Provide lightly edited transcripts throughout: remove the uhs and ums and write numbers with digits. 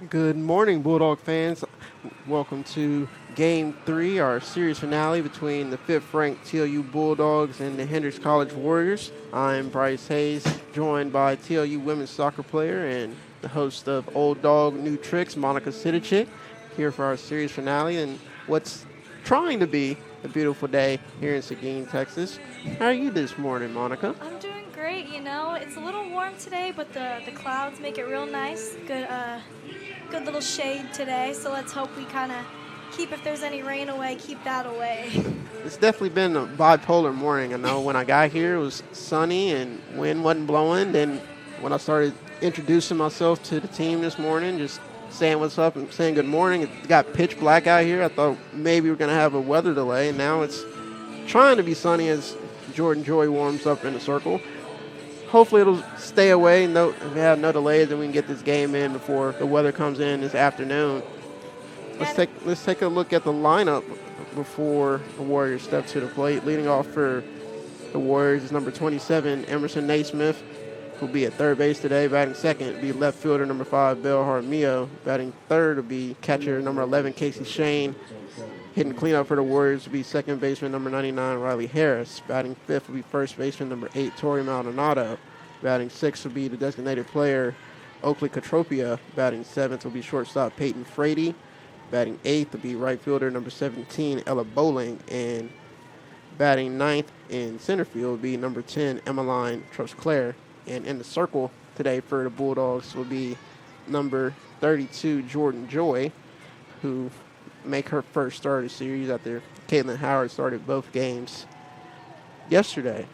Good morning, Bulldog fans. Welcome to Game 3, our series finale between the 5th-ranked TLU Bulldogs and the Hendrix College Warriors. I'm Bryce Hayes, joined by TLU women's soccer player and the host of Old Dog New Tricks, Monica Sidicic, here for our series finale and what's trying to be a beautiful day here in Seguin, Texas. How are you this morning, Monica? I'm doing great, It's a little warm today, but the clouds make it real nice. Good little shade today. So let's hope we kind of keep, if there's any rain away, keep that away. It's definitely been a bipolar morning. I know when I got here, it was sunny and wind wasn't blowing. Then when I started introducing myself to the team this morning, just saying what's up and saying good morning, it got pitch black out here. I thought maybe we are going to have a weather delay, and now it's trying to be sunny as Jordan Joy warms up in the circle. Hopefully it'll stay away. If we have no delays, and we can get this game in before the weather comes in this afternoon. Let's take a look at the lineup before the Warriors step to the plate. Leading off for the Warriors is number 27, Emerson Naismith, who'll be at third base today. Batting second will be left fielder number 5, Bill Jaramillo. Batting third will be catcher number 11, Casey Shane. Hitting cleanup for the Warriors will be second baseman number 99, Riley Harris. Batting fifth will be first baseman number 8, Tori Maldonado. Batting sixth will be the designated player, Oakley Katropia. Batting seventh will be shortstop Peyton Frady. Batting eighth will be right fielder number 17, Ella Bowling. And batting ninth in center field will be number 10, Emmeline Trosclair. And in the circle today for the Bulldogs will be number 32, Jordan Joy, who make her first start of the series after Caitlin Howard started both games yesterday.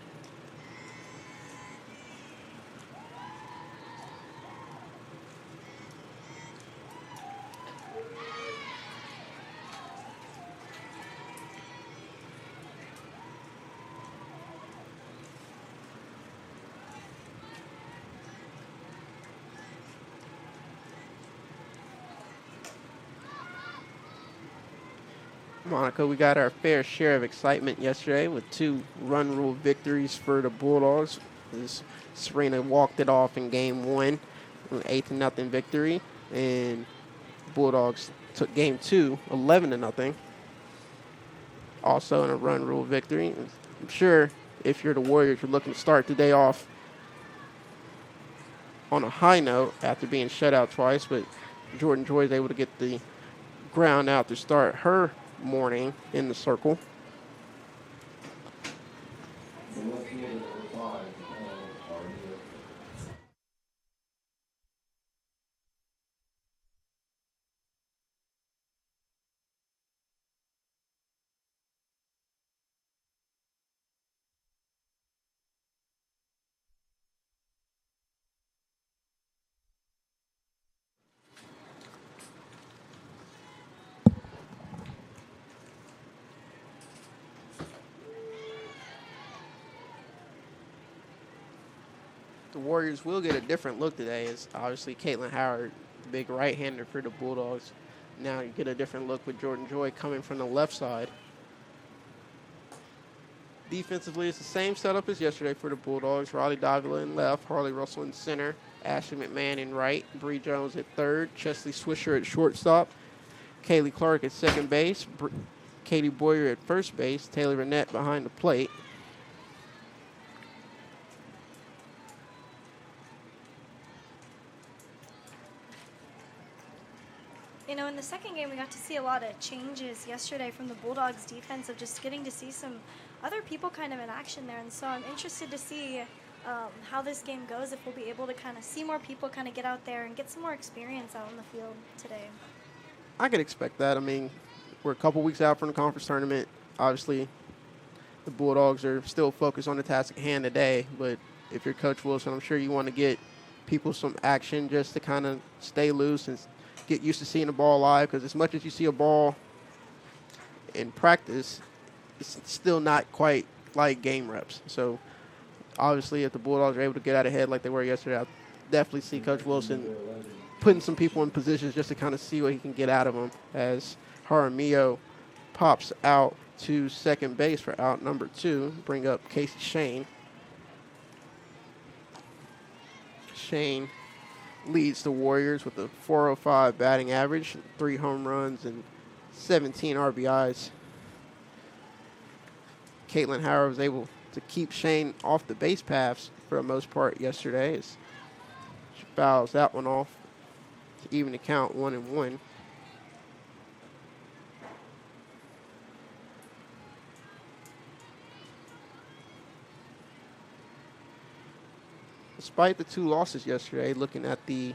Monica, we got our fair share of excitement yesterday with 2 run rule victories for the Bulldogs. Serena walked it off in game 1 with an 8-0 victory, and Bulldogs took game 2, 11-0, also in a run rule victory. I'm sure if you're the Warriors, you're looking to start the day off on a high note after being shut out twice, but Jordan Joy is able to get the ground out to start her morning in the circle. The Warriors will get a different look today, as obviously Caitlin Howard, the big right-hander for the Bulldogs. Now you get a different look with Jordan Joy coming from the left side. Defensively, it's the same setup as yesterday for the Bulldogs. Riley Davila in left, Harley Russell in center, Ashley McMahon in right, Bree Jones at third, Chesley Swisher at shortstop, Kaylee Clark at second base, Katie Boyer at first base, Taylor Renette behind the plate. In the second game, we got to see a lot of changes yesterday from the Bulldogs defense of just getting to see some other people kind of in action there. And so I'm interested to see how this game goes, if we'll be able to kind of see more people kind of get out there and get some more experience out on the field today. I could expect that. I mean, we're a couple weeks out from the conference tournament. Obviously, the Bulldogs are still focused on the task at hand today. But if you're Coach Wilson, I'm sure you want to get people some action just to kind of stay loose and get used to seeing the ball live, because as much as you see a ball in practice, it's still not quite like game reps. So obviously if the Bulldogs are able to get out ahead like they were yesterday, I definitely see Coach Wilson putting some people in positions just to kind of see what he can get out of them, as Jaramillo pops out to second base for out number 2, bring up Casey Shane. Shane leads the Warriors with a 405 batting average, 3 home runs, and 17 RBIs. Caitlin Howard was able to keep Shane off the base paths for the most part yesterday as she fouls that one off to even the count 1-1. Despite the 2 losses yesterday, looking at the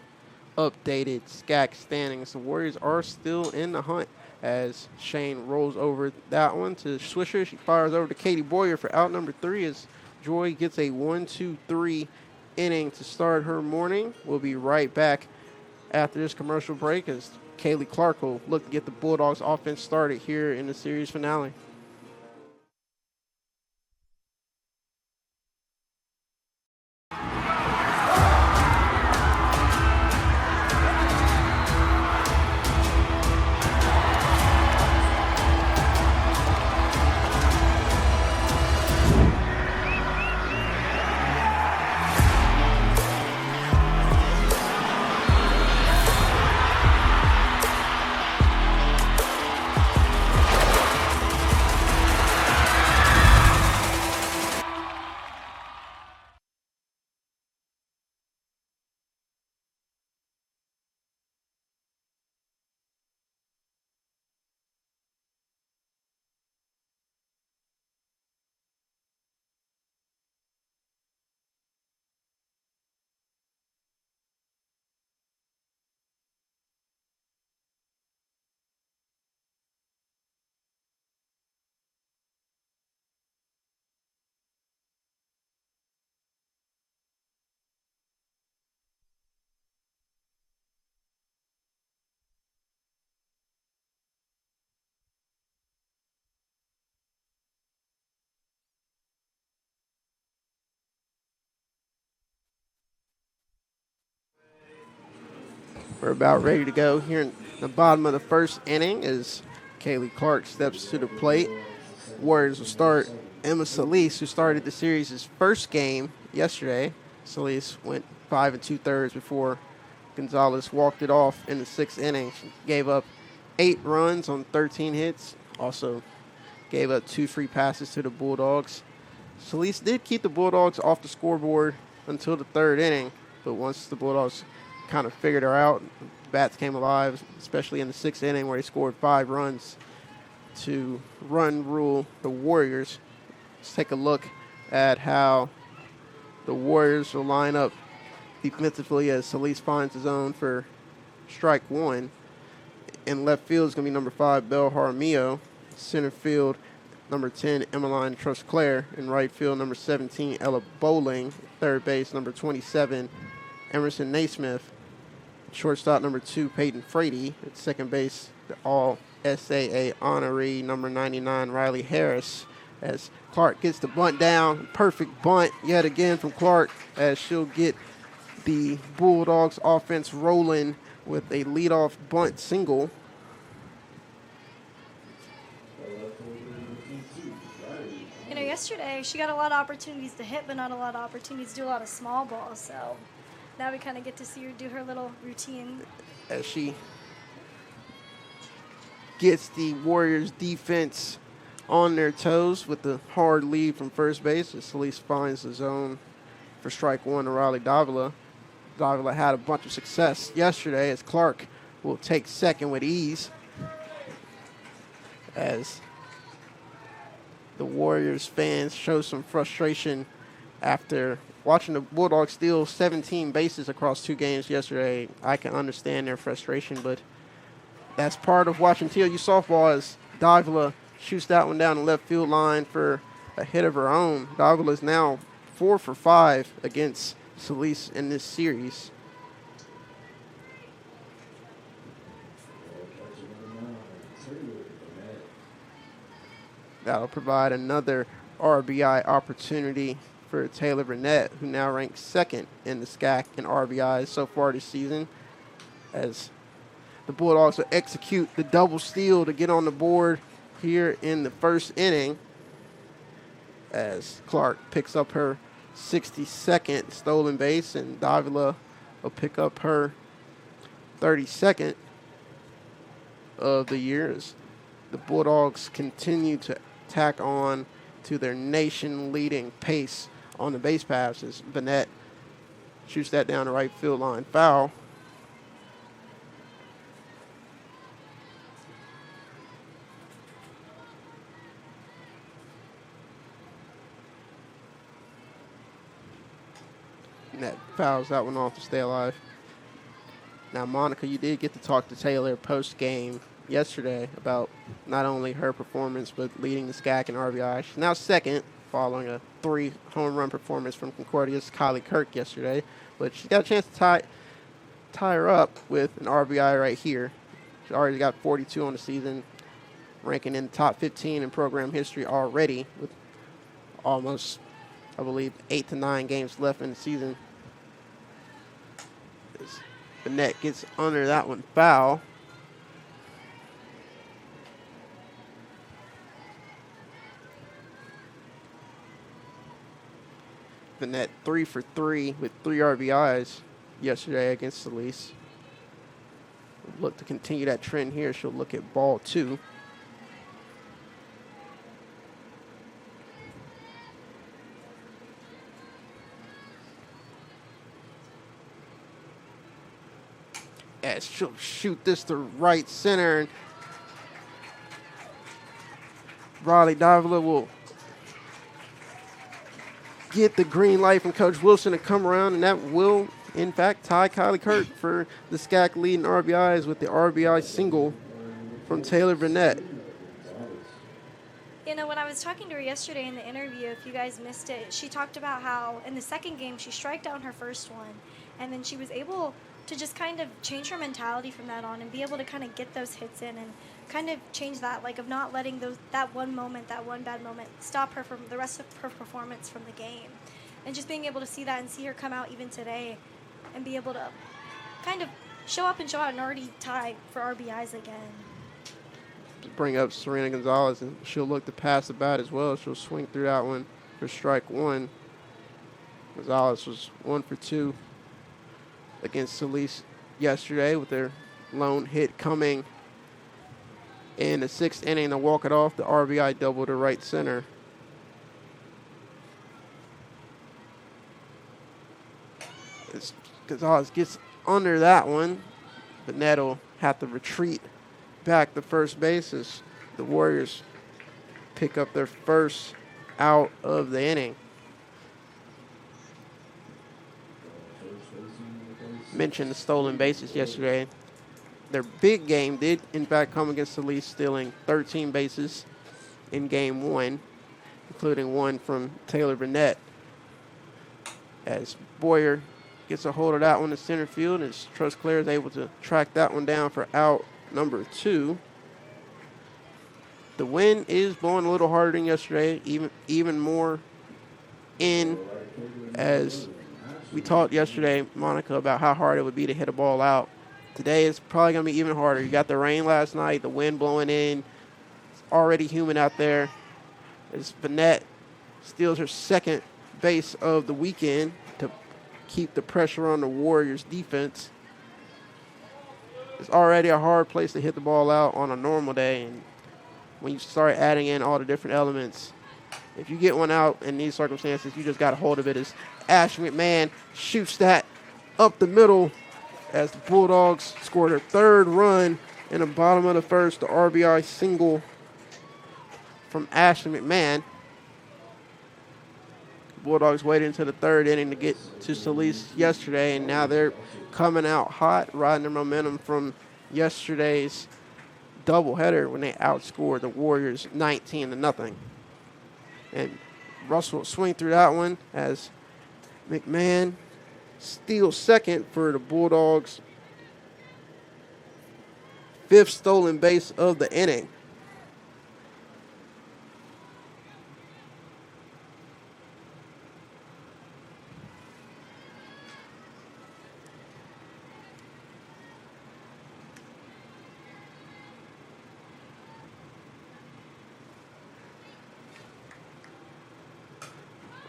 updated SCAC standings, the Warriors are still in the hunt as Shane rolls over that one to Swisher. She fires over to Katie Boyer for out number 3 as Joy gets a 1-2-3 inning to start her morning. We'll be right back after this commercial break as Kaylee Clark will look to get the Bulldogs offense started here in the series finale. We're about ready to go here in the bottom of the first inning as Kaylee Clark steps to the plate. Warriors will start Emma Solis, who started the series' first game yesterday. Solis went 5 2/3 before Gonzalez walked it off in the 6th inning. She gave up 8 runs on 13 hits, also gave up 2 free passes to the Bulldogs. Solis did keep the Bulldogs off the scoreboard until the 3rd inning, but once the Bulldogs kind of figured her out, the bats came alive, especially in the 6th inning where they scored 5 runs to run rule the Warriors. Let's take a look at how the Warriors will line up defensively as Solis finds the zone for strike 1. In left field is going to be number 5, Belle Jaramillo. Center field, number 10, Emmeline Trustclair. In right field, number 17, Ella Bowling. Third base, number 27, Emerson Naismith. Shortstop, number 2, Peyton Frady. At second base, the All-SAA honoree, number 99, Riley Harris. As Clark gets the bunt down, perfect bunt yet again from Clark as she'll get the Bulldogs offense rolling with a leadoff bunt single. You know, yesterday she got a lot of opportunities to hit, but not a lot of opportunities to do a lot of small balls. So now we kind of get to see her do her little routine. As she gets the Warriors defense on their toes with the hard lead from first base, as Solis finds the zone for strike 1 to Riley Davila. Davila had a bunch of success yesterday as Clark will take second with ease. As the Warriors fans show some frustration after watching the Bulldogs steal 17 bases across 2 games yesterday. I can understand their frustration, but that's part of watching TLU softball as Davila shoots that one down the left field line for a hit of her own. Davila is now 4 for 5 against Solis in this series. That'll provide another RBI opportunity for Taylor Burnett, who now ranks 2nd in the SCAC in RBIs so far this season, as the Bulldogs will execute the double steal to get on the board here in the first inning, as Clark picks up her 62nd stolen base and Davila will pick up her 32nd of the year as the Bulldogs continue to tack on to their nation-leading pace on the base passes. Vanette shoots that down the right field line. Foul. That fouls that one off to stay alive. Now, Monica, you did get to talk to Taylor post-game yesterday about not only her performance but leading the SCAC in RBI. She's now second following a 3-home run performance from Concordia's Kylie Kirk yesterday. But she's got a chance to tie her up with an RBI right here. She's already got 42 on the season, ranking in the top 15 in program history already with almost, I believe, 8 to 9 games left in the season. The net gets under that one. Foul. The net 3 for 3 with 3 RBIs yesterday against Solis. Look to continue that trend here. She'll look at ball 2. As she'll shoot this to right center. And Riley Davila will get the green light from Coach Wilson to come around, and that will, in fact, tie Kylie Kirk for the SCAC lead in RBIs with the RBI single from Taylor Burnett. You know, when I was talking to her yesterday in the interview, if you guys missed it, she talked about how in the second game she striked out in her first one, and then she was able to just kind of change her mentality from that on and be able to kind of get those hits in and kind of change that, like of not letting that one moment, that one bad moment stop her from the rest of her performance from the game. And just being able to see that and see her come out even today and be able to kind of show up and show out and already tie for RBIs again. Bring up Serena Gonzalez, and she'll look to pass the bat as well. She'll swing through that one for strike 1. Gonzalez was 1 for 2 against Solis yesterday with their lone hit coming in the 6th inning to walk it off. The RBI double to right center. As Gonzalez gets under that one, but Ned will have to retreat back to first base as the Warriors pick up their first out of the inning. Mentioned the stolen bases yesterday. Their big game did, in fact, come against Solis, stealing 13 bases in game 1, including one from Taylor Burnett. As Boyer gets a hold of that one in center field, as Trustclair is able to track that one down for out number 2. The wind is blowing a little harder than yesterday, even more in, as we talked yesterday, Monica, about how hard it would be to hit a ball out. Today it's probably going to be even harder. You got the rain last night, the wind blowing in. It's already humid out there. As Vanette steals her second base of the weekend to keep the pressure on the Warriors' defense. It's already a hard place to hit the ball out on a normal day, and when you start adding in all the different elements, if you get one out in these circumstances, you just got a hold of it. As Ashley McMahon shoots that up the middle as the Bulldogs scored their 3rd run in the bottom of the first, the RBI single from Ashley McMahon. Bulldogs waited until the 3rd inning to get to Solis yesterday, and now they're coming out hot, riding their momentum from yesterday's doubleheader when they outscored the Warriors 19-0. And Russell will swing through that one as McMahon steals second for the Bulldogs' 5th stolen base of the inning.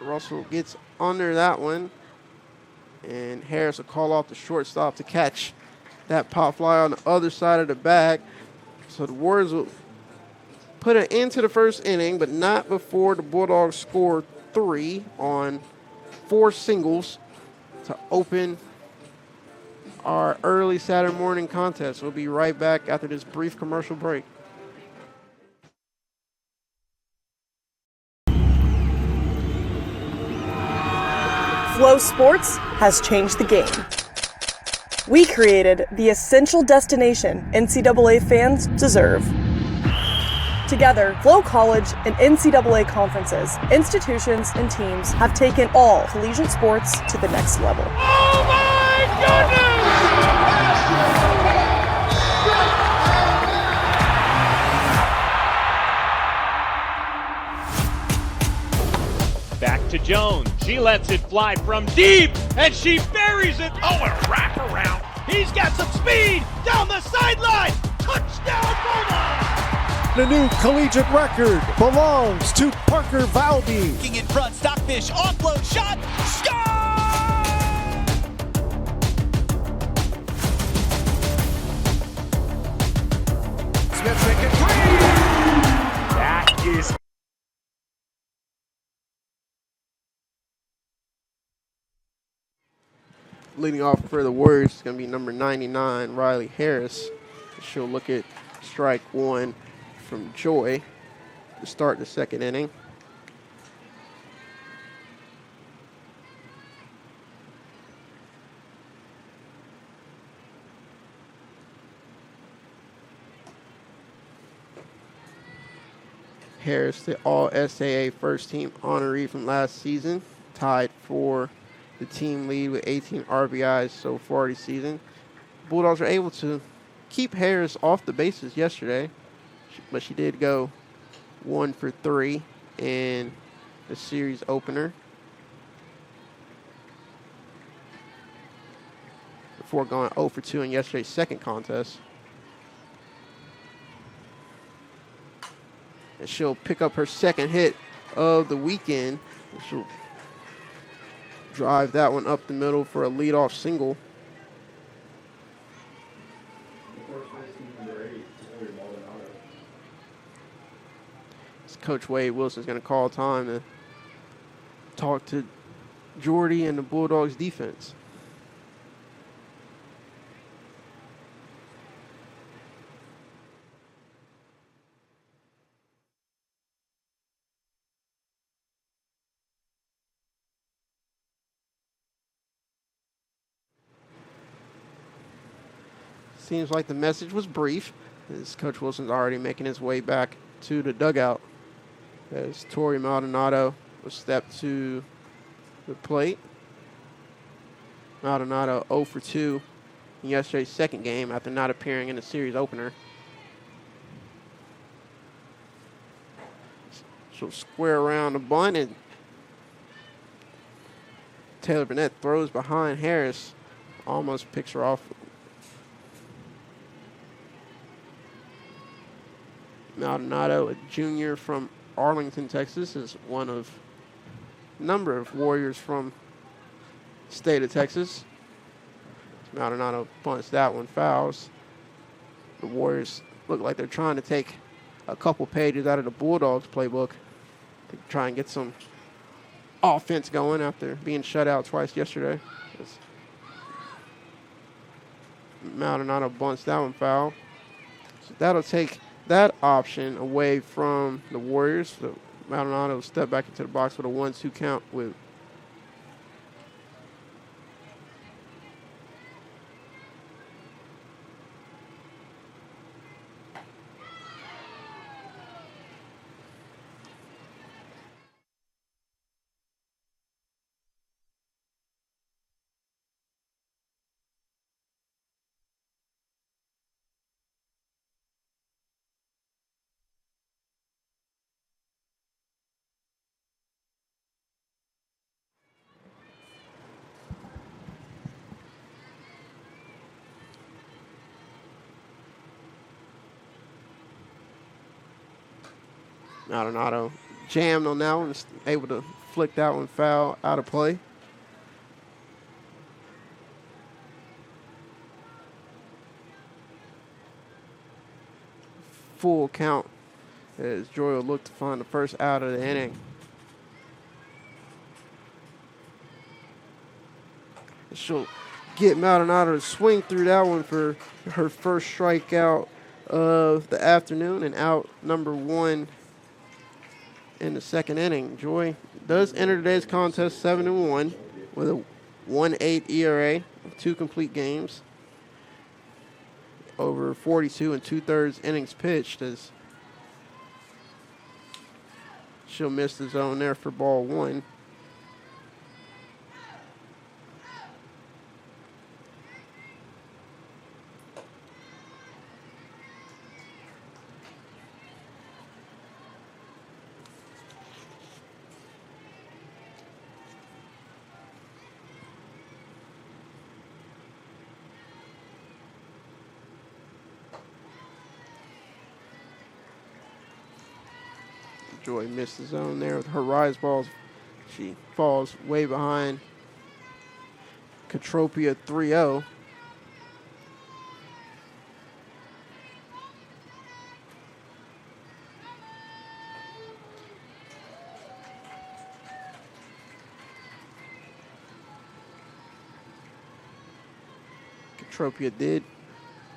Russell gets under that one, And Harris will call off the shortstop to catch that pop fly on the other side of the bag. So the Warriors will put an end to the first inning, but not before the Bulldogs score 3 on 4 singles to open our early Saturday morning contest. We'll be right back after this brief commercial break. Flow Sports has changed the game. We created the essential destination NCAA fans deserve. Together, Flow College and NCAA conferences, institutions, and teams have taken all collegiate sports to the next level. Oh my goodness! Back to Jones. She lets it fly from deep, and she buries it. Oh, a wraparound. He's got some speed down the sideline. Touchdown, Bulldogs! The new collegiate record belongs to Parker Valby. Looking in front, Stockfish, offload shot, score! Smith making three. That is Leading off for the Warriors is going to be number 99, Riley Harris. She'll look at strike 1 from Joy to start the second inning. Harris, the All-SAA first-team honoree from last season, tied for the team lead with 18 RBIs so far this season. Bulldogs were able to keep Harris off the bases yesterday, but she did go 1 for 3 in the series opener before going 0 for 2 in yesterday's second contest. And she'll pick up her second hit of the weekend. She'll drive that one up the middle for a leadoff single. Coach Wade Wilson is going to call time to talk to Jordy and the Bulldogs defense. Seems like the message was brief, as Coach Wilson's already making his way back to the dugout, as Tori Maldonado will step to the plate. Maldonado 0 for 2 in yesterday's second game after not appearing in the series opener. She'll square around the bunt, and Taylor Burnett throws behind Harris, almost picks her off. Maldonado, a junior from Arlington, Texas, is one of a number of Warriors from the state of Texas. Maldonado bunts that one, fouls. The Warriors look like they're trying to take a couple pages out of the Bulldogs playbook to try and get some offense going after being shut out twice yesterday. Maldonado bunts that one, foul. So that'll take that option away from the Warriors. So Maldonado will step back into the box with a 1-2 count with Maldonado jammed on that one, able to flick that one foul out of play. full count as Joy will look to find the first out of the inning. She'll get Maldonado to swing through that one for her first strikeout of the afternoon and out number 1 in the second inning. Joy does enter today's contest 7-1 with a 1.8 ERA, 2 complete games, over 42 and 2/3 innings pitched, as she'll miss the zone there for ball 1. Joy missed the zone there with her rise balls. She falls way behind Katropia 3-0. Katropia did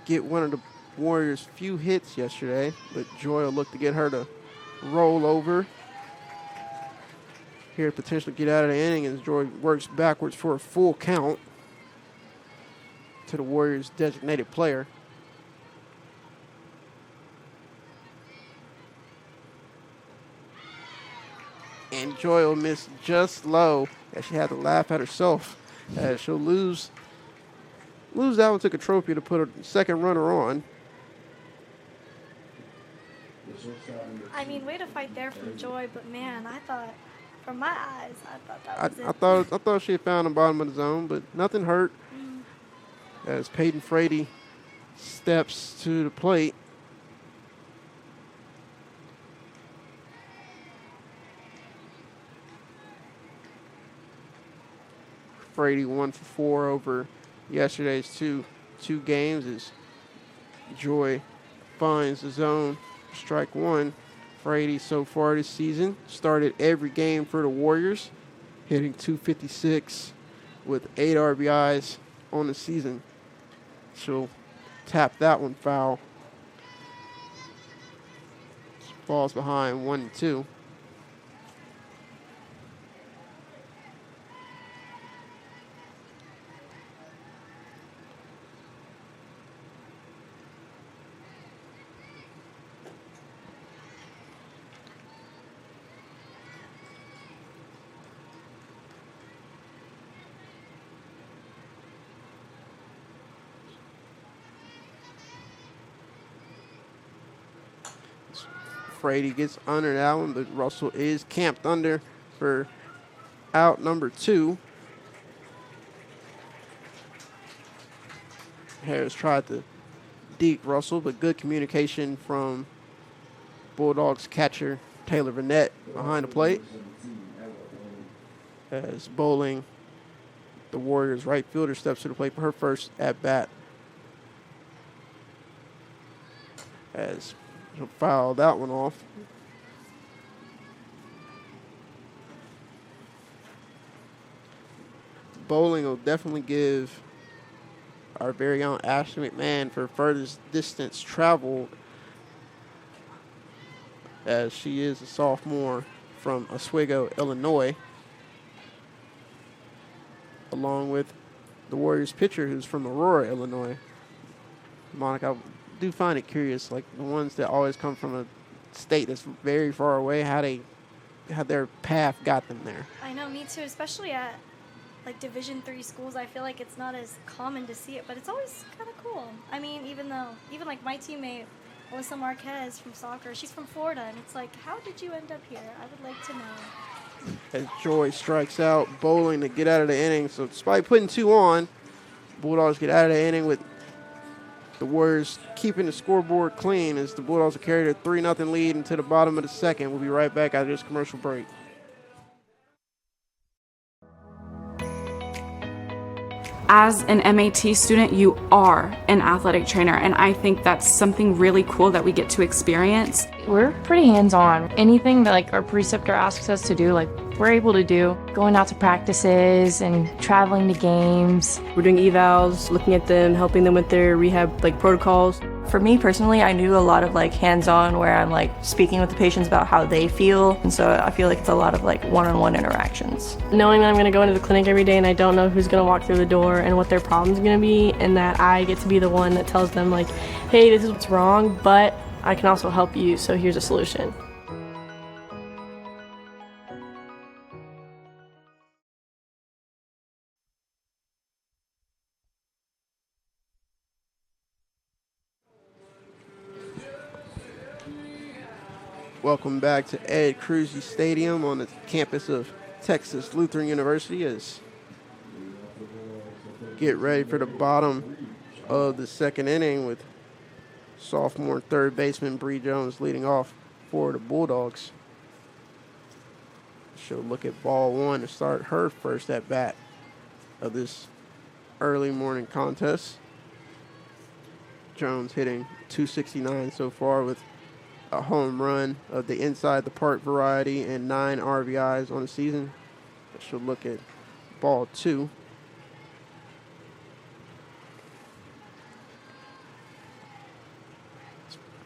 get one of the Warriors' few hits yesterday, but Joy will look to get her to roll over. Here potentially get out of the inning as Joy works backwards for a full count to the Warriors' designated player. And Joy will miss just low as she had to laugh at herself as she'll lose that one to Katropia to put a second runner on. I mean, way to fight there from Joy, but man, I thought, from my eyes, I thought that was it. I thought she had found the bottom of the zone, but nothing hurt. As Peyton Frady steps to the plate. Frady 1 for 4 over yesterday's two games as Joy finds the zone. Strike 1. Frady so far this season started every game for the Warriors, hitting .256 with 8 RBIs on the season. She'll tap that one foul. Falls behind 1-2. Frady gets under that one, but Russell is camped under for out number 2. Harris tried to deke Russell, but good communication from Bulldogs catcher Taylor Burnett behind the plate. As Bowling, the Warriors' right fielder, steps to the plate for her first at-bat. As she'll foul that one off. Bowling will definitely give our very own Ashley McMahon for furthest distance travel, as she is a sophomore from Oswego, Illinois, along with the Warriors pitcher who's from Aurora, Illinois. Monica, I do find it curious, like the ones that always come from a state that's very far away, how their path got them there. I know, me too, especially at like Division III schools. I feel like it's not as common to see it, but it's always kind of cool. I mean, even like my teammate, Alyssa Marquez from soccer, she's from Florida, and it's like, how did you end up here? I would like to know. As Joy strikes out Bowling to get out of the inning. So despite putting 2 on, Bulldogs get out of the inning with the Warriors keeping the scoreboard clean as the Bulldogs will carry their 3-0 lead into the bottom of the second. We'll be right back after this commercial break. As an MAT student, you are an athletic trainer, and I think that's something really cool that we get to experience. We're pretty hands-on. Anything that like our preceptor asks us to do, like we're able to do. Going out to practices and traveling to games. We're doing evals, looking at them, helping them with their rehab protocols. For me personally, I do a lot of hands-on where I'm speaking with the patients about how they feel, and so I feel like it's a lot of one-on-one interactions. Knowing that I'm going to go into the clinic every day and I don't know who's going to walk through the door and what their problem's going to be, and that I get to be the one that tells them hey, this is what's wrong, but I can also help you, so here's a solution. Welcome back to Ed Cruzy Stadium on the campus of Texas Lutheran University as get ready for the bottom of the second inning with sophomore third baseman Bree Jones leading off for the Bulldogs. She'll look at ball one to start her first at bat of this early morning contest. Jones hitting .269 so far with a home run of the inside the park variety and 9 RBIs on the season. She'll look at ball two.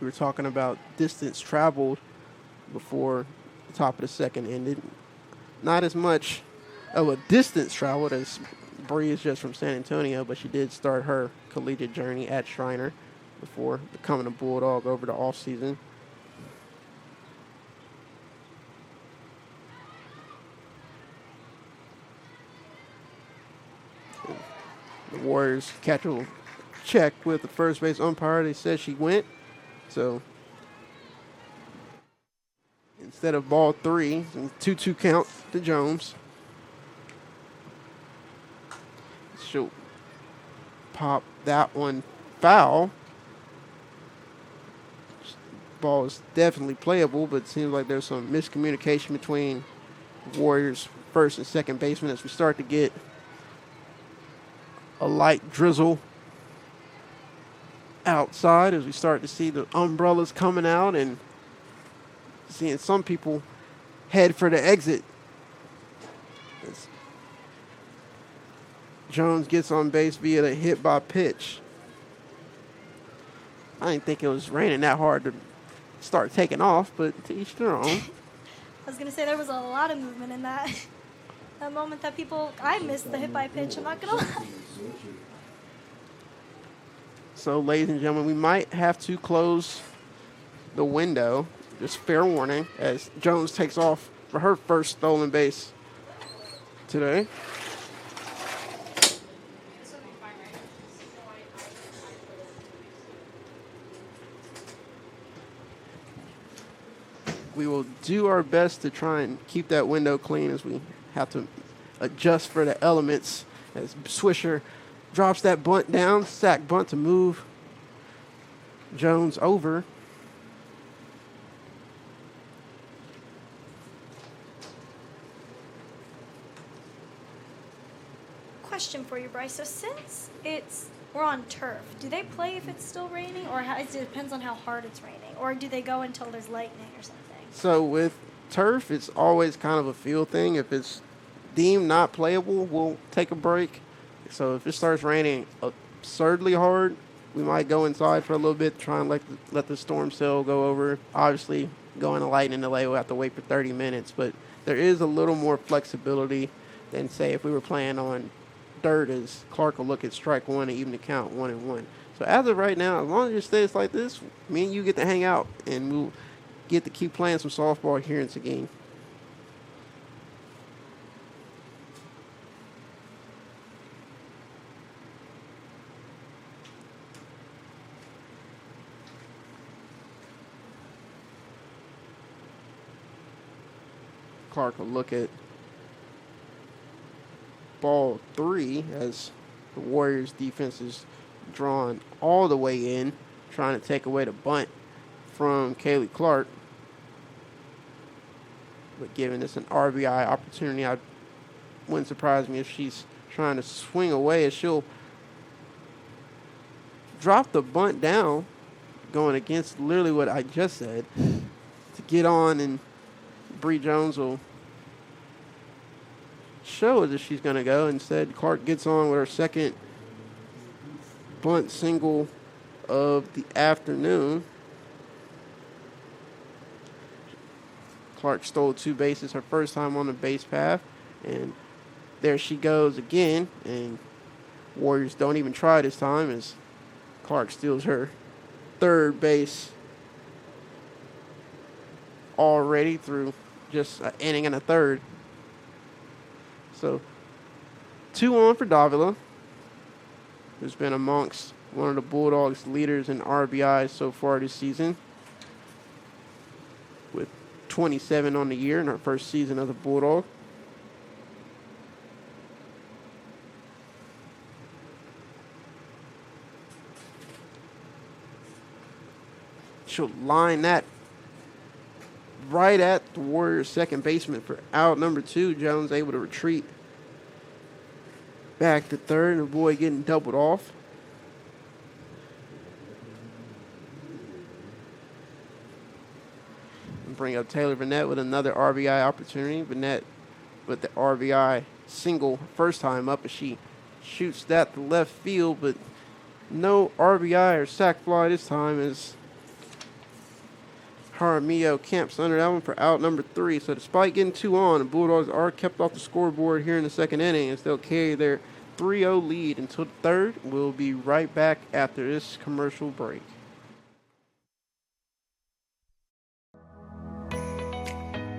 We were talking about distance traveled before the top of the second ended. Not as much of a distance traveled as Bree is just from San Antonio, but she did start her collegiate journey at Shriner before becoming a Bulldog over the offseason. The Warriors catch a check with the first base umpire. They said she went. So instead of ball three, 2-2 count to Jones. She'll pop that one foul. Ball is definitely playable, but it seems like there's some miscommunication between Warriors first and second baseman as we start to get a light drizzle outside, as we start to see the umbrellas coming out and seeing some people head for the exit. As Jones gets on base via the hit by pitch. I didn't think it was raining that hard to start taking off, but to each their own. I was going to say there was a lot of movement in that. That moment that I missed the hit by pitch, I'm not going to lie. So, ladies and gentlemen, we might have to close the window, just fair warning, as Jones takes off for her first stolen base today. We will do our best to try and keep that window clean as we have to adjust for the elements as Swisher drops that bunt down, sack bunt to move Jones over. Question for you, Bryce. So since we're on turf, do they play if it's still raining, or it depends on how hard it's raining, or do they go until there's lightning or something? So with turf, it's always kind of a feel thing. If it's deemed not playable, we'll take a break. So if it starts raining absurdly hard, we might go inside for a little bit, try and let the storm cell go over. Obviously, going to lightning delay, we'll have to wait for 30 minutes. But there is a little more flexibility than, say, if we were playing on dirt, as Clark will look at strike one and even to count 1-1. So as of right now, as long as it stays like this, me and you get to hang out, and we'll get to keep playing some softball here in Seguin. Clark will look at ball three as the Warriors defense is drawn all the way in, trying to take away the bunt from Kaylee Clark. But giving this an RBI opportunity, wouldn't surprise me if she's trying to swing away as she'll drop the bunt down, going against literally what I just said, to get on, and Bree Jones will show that she's going to go. Instead, Clark gets on with her second bunt single of the afternoon. Clark stole 2 bases her first time on the base path, and there she goes again, and Warriors don't even try this time as Clark steals her third base already through just an inning and a third. So 2 on for Davila, who's been amongst one of the Bulldogs' leaders in RBIs so far this season, with 27 on the year in her first season as a Bulldog. She'll line that right at the Warriors' second baseman for out number 2. Jones able to retreat back to third and avoid getting doubled off. And bring up Taylor Burnett with another RBI opportunity. Burnett with the RBI single first time up, as she shoots that to left field, but no RBI or sac fly this time, as Jaramillo camps under that one for out number 3. So despite getting 2 on, the Bulldogs are kept off the scoreboard here in the second inning, as they'll carry their 3-0 lead until the third. We'll be right back after this commercial break.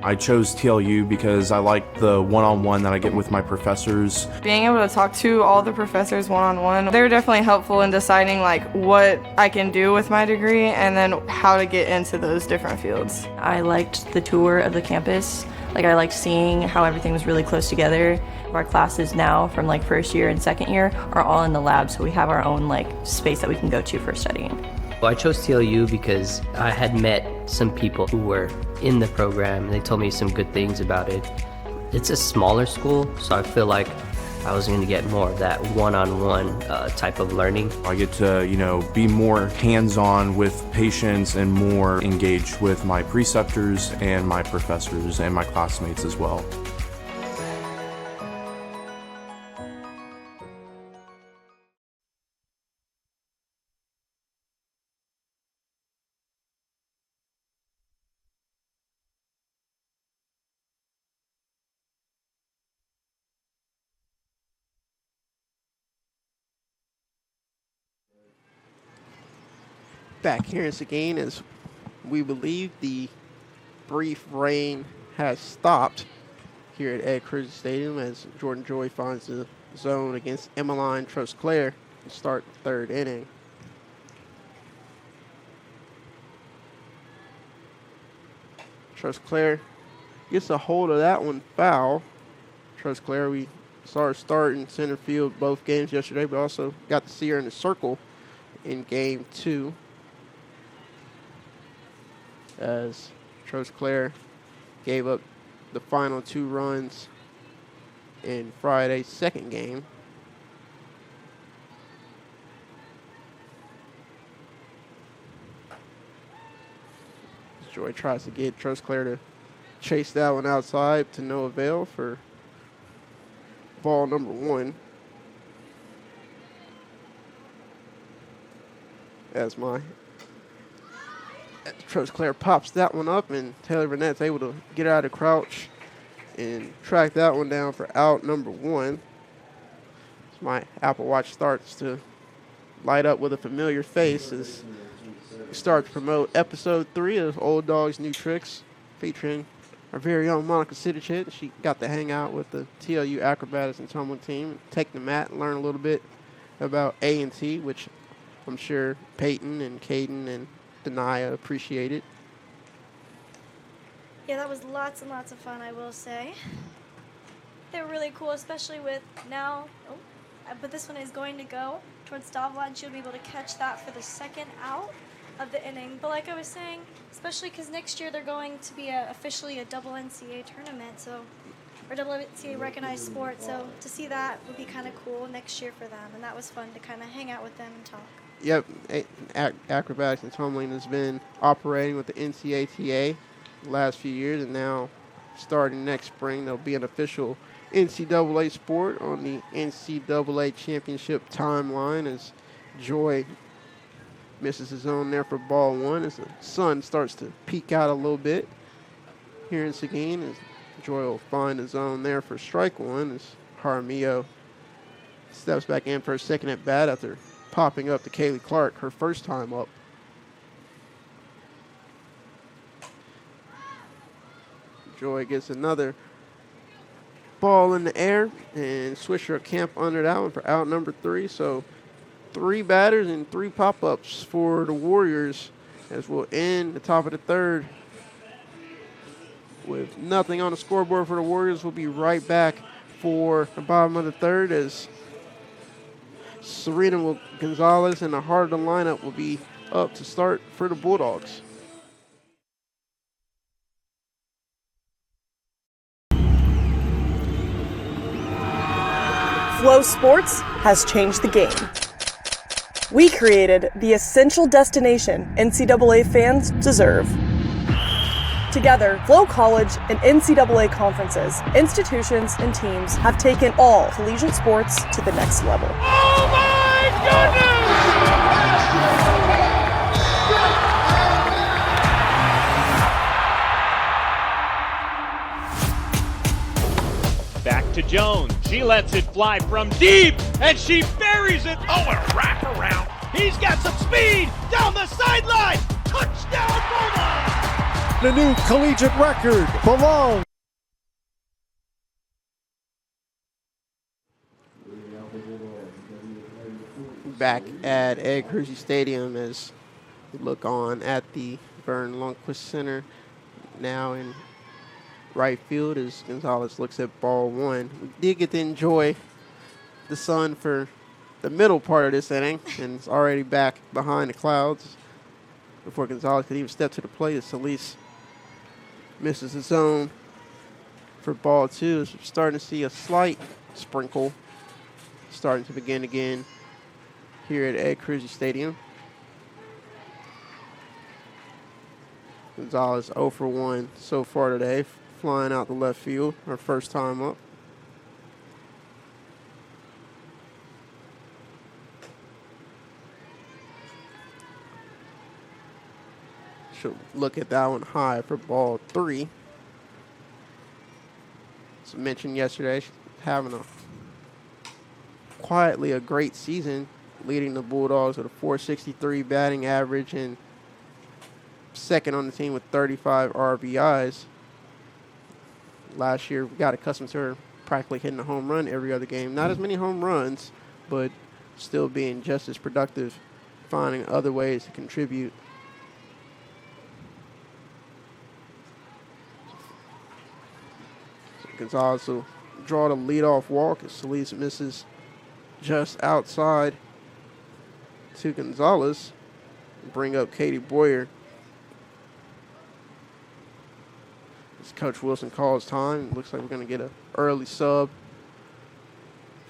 I chose TLU because I like the one-on-one that I get with my professors. Being able to talk to all the professors one-on-one, they were definitely helpful in deciding like what I can do with my degree and then how to get into those different fields. I liked the tour of the campus. Like, I liked seeing how everything was really close together. Our classes now from like first year and second year are all in the lab, so we have our own like space that we can go to for studying. Well, I chose TLU because I had met some people who were in the program, and they told me some good things about it. It's a smaller school, so I feel like I was going to get more of that one-on-one type of learning. I get to, be more hands-on with patients and more engaged with my preceptors and my professors and my classmates as well. Back here in Seguin, as we believe the brief rain has stopped here at Ed Cruz Stadium, as Jordan Joy finds the zone against Emmeline Trosclair to start the third inning. Trosclair gets a hold of that one foul. Trosclair, we saw her start in center field both games yesterday, but also got to see her in the circle in game 2. As Trosclair gave up the final 2 runs in Friday's second game. Joy tries to get Trosclair to chase that one outside, to no avail for ball number 1. As Trosclair pops that one up, and Taylor Burnett's able to get out of crouch and track that one down for out number 1. So my Apple Watch starts to light up with a familiar face as we start to promote episode 3 of Old Dogs New Tricks, featuring our very own Monica Sidichet. She got to hang out with the TLU acrobatics and tumbling team, and take the mat and learn a little bit about A&T, which I'm sure Peyton and Caden and Denia appreciate it. Yeah, that was lots and lots of fun, I will say. They were really cool, especially with now, but this one is going to go towards Davila, and she'll be able to catch that for the second out of the inning. But like I was saying, especially because next year they're going to be officially a double NCAA tournament, so or WNCA recognized sport. So to see that would be kind of cool next year for them, and that was fun to kind of hang out with them and talk. Yep, acrobatics and tumbling has been operating with the NCATA the last few years, and now starting next spring, there'll be an official NCAA sport on the NCAA championship timeline as Joy misses his own there for ball one as the sun starts to peek out a little bit here in Seguin, as Joy will find his own there for strike one as Jaramillo steps back in for a second at bat after popping up to Kaylee Clark her first time up. Joy gets another ball in the air, and Swisher Camp under that one for out number 3. So 3 batters and 3 pop-ups for the Warriors as we'll end the top of the third with nothing on the scoreboard for the Warriors. We'll be right back for the bottom of the third as Serena Gonzalez and the heart of the lineup will be up to start for the Bulldogs. Flow Sports has changed the game. We created the essential destination NCAA fans deserve. Together, Flow College and NCAA conferences, institutions, and teams have taken all collegiate sports to the next level. Oh my goodness! Back to Jones. She lets it fly from deep, and she buries it. Oh, a wraparound. He's got some speed down the sideline. Touchdown, Bulldogs! The new collegiate record belongs. Back at Ed Cruzy Stadium as we look on at the Vern Lundquist Center now in right field as Gonzalez looks at ball one. We did get to enjoy the sun for the middle part of this inning, and it's already back behind the clouds before Gonzalez could even step to the plate as Solis misses his own for ball two. As we're starting to see a slight sprinkle starting to begin again here at Ed Cruzy Stadium. Gonzalez 0 for 1 so far today, flying out the left field, her first time up. She'll look at that one high for ball three. As I mentioned yesterday, she's having quietly a great season, leading the Bulldogs with a .463 batting average and second on the team with 35 RBIs. Last year, we got accustomed to her practically hitting a home run every other game. Not as many home runs, but still being just as productive, finding other ways to contribute. Gonzalez will draw the leadoff walk as Solis misses just outside to Gonzalez. Bring up Katie Boyer. As Coach Wilson calls time, it looks like we're going to get an early sub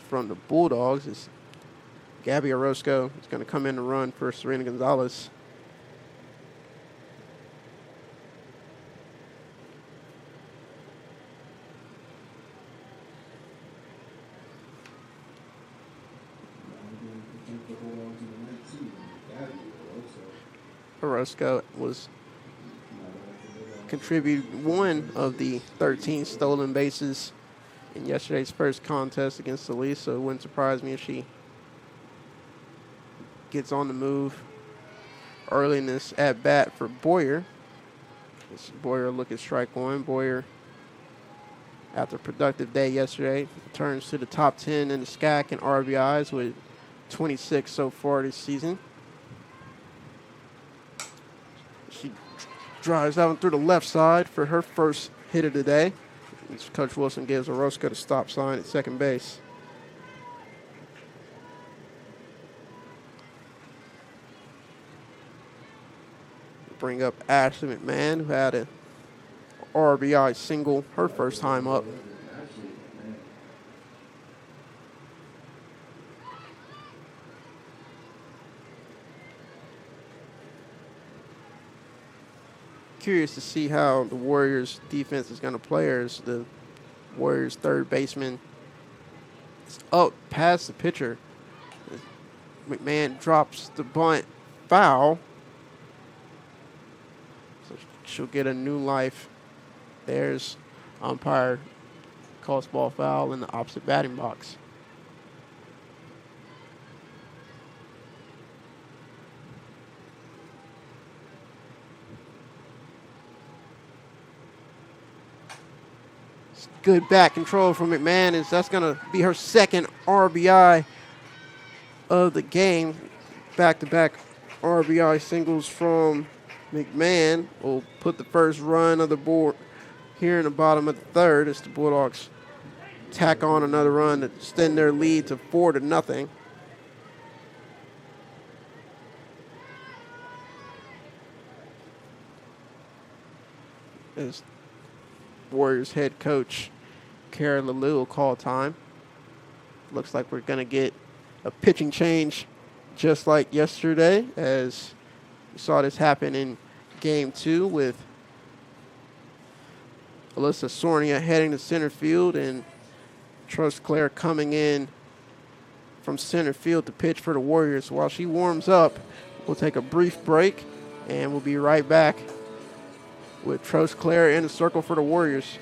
from the Bulldogs as Gabby Orozco is going to come in to run for Serena Gonzalez. Orozco was contributed one of the 13 stolen bases in yesterday's first contest against Solis, so it wouldn't surprise me if she gets on the move early in this at-bat for Boyer. This Boyer look at strike one. Boyer, after a productive day yesterday, returns to the top 10 in the SCAC and RBIs with 26 so far this season. She drives that one through the left side for her first hit of the day. As Coach Wilson gives Orozco the stop sign at second base. Bring up Ashley McMahon, who had a RBI single her first time up curious to see how the Warriors defense is going to play, as the Warriors third baseman is up past the pitcher. McMahon drops the bunt, foul. So she'll get a new life. There's umpire calls ball foul in the opposite batting box. Good back control from McMahon, as that's going to be her second RBI of the game. Back-to-back RBI singles from McMahon will put the first run of the board here in the bottom of the third as the Bulldogs tack on another run to extend their lead to 4-0. As Warriors head coach Kara Lelou will call time. Looks like we're going to get a pitching change just like yesterday, as we saw this happen in Game 2 with Alyssa Sornia heading to center field and Trostclair coming in from center field to pitch for the Warriors. While she warms up, we'll take a brief break, and we'll be right back with Trostclair in the circle for the Warriors.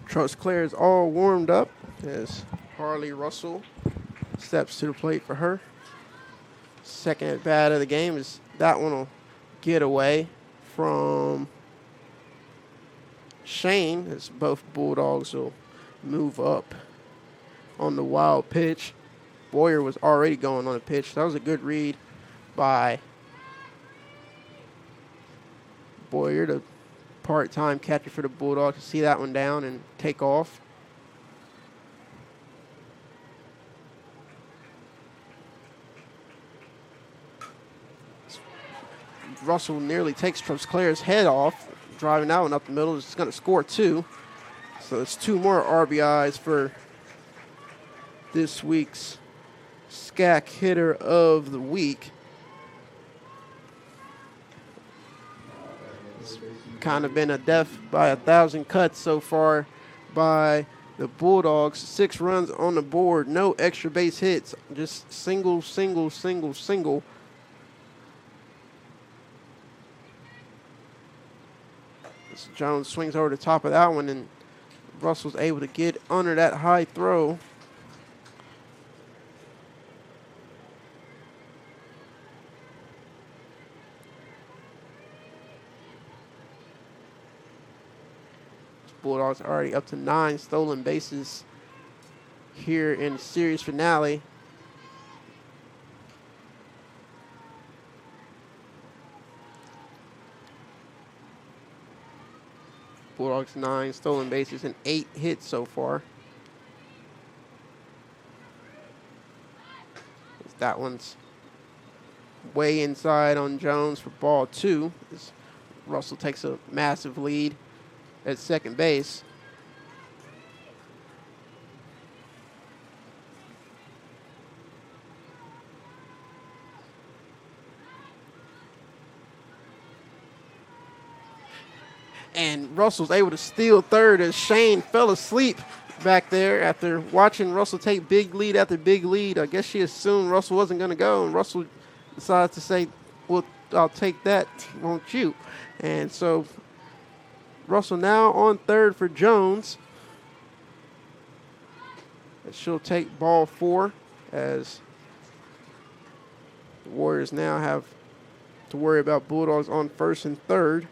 Trostclair is all warmed up as Harley Russell steps to the plate for her. Second at bat of the game is that one will get away from Shane, as both Bulldogs will move up on the wild pitch. Boyer was already going on the pitch. That was a good read by Boyer, the part-time catcher for the Bulldogs, to see that one down and take off. Russell nearly takes Trostclair's head off, driving that one up the middle. It's going to score 2. So it's 2 more RBIs for this week's SCAC hitter of the week. It's kind of been a death by 1,000 cuts so far by the Bulldogs. 6 runs on the board, no extra base hits, just single, single, single, single. As Jones swings over the top of that one, and Russell's able to get under that high throw. Bulldogs are already up to 9 stolen bases here in the series finale. Bulldogs 9 stolen bases and 8 hits so far. That one's way inside on Jones for ball 2. As Russell takes a massive lead at second base. And Russell's able to steal third as Shane fell asleep back there after watching Russell take big lead after big lead. I guess she assumed Russell wasn't going to go, and Russell decided to say, well, I'll take that, won't you? And so Russell now on third for Jones. And she'll take ball 4 as the Warriors now have to worry about Bulldogs on first and third.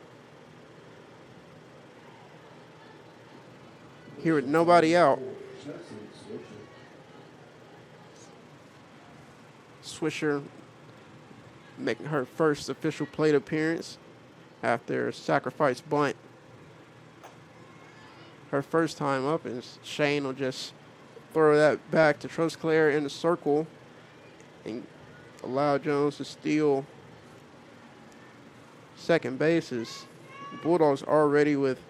Here with nobody out. Swisher making her first official plate appearance after a sacrifice bunt. Her first time up, and Shane will just throw that back to Trosclair in the circle and allow Jones to steal second bases. Bulldogs already with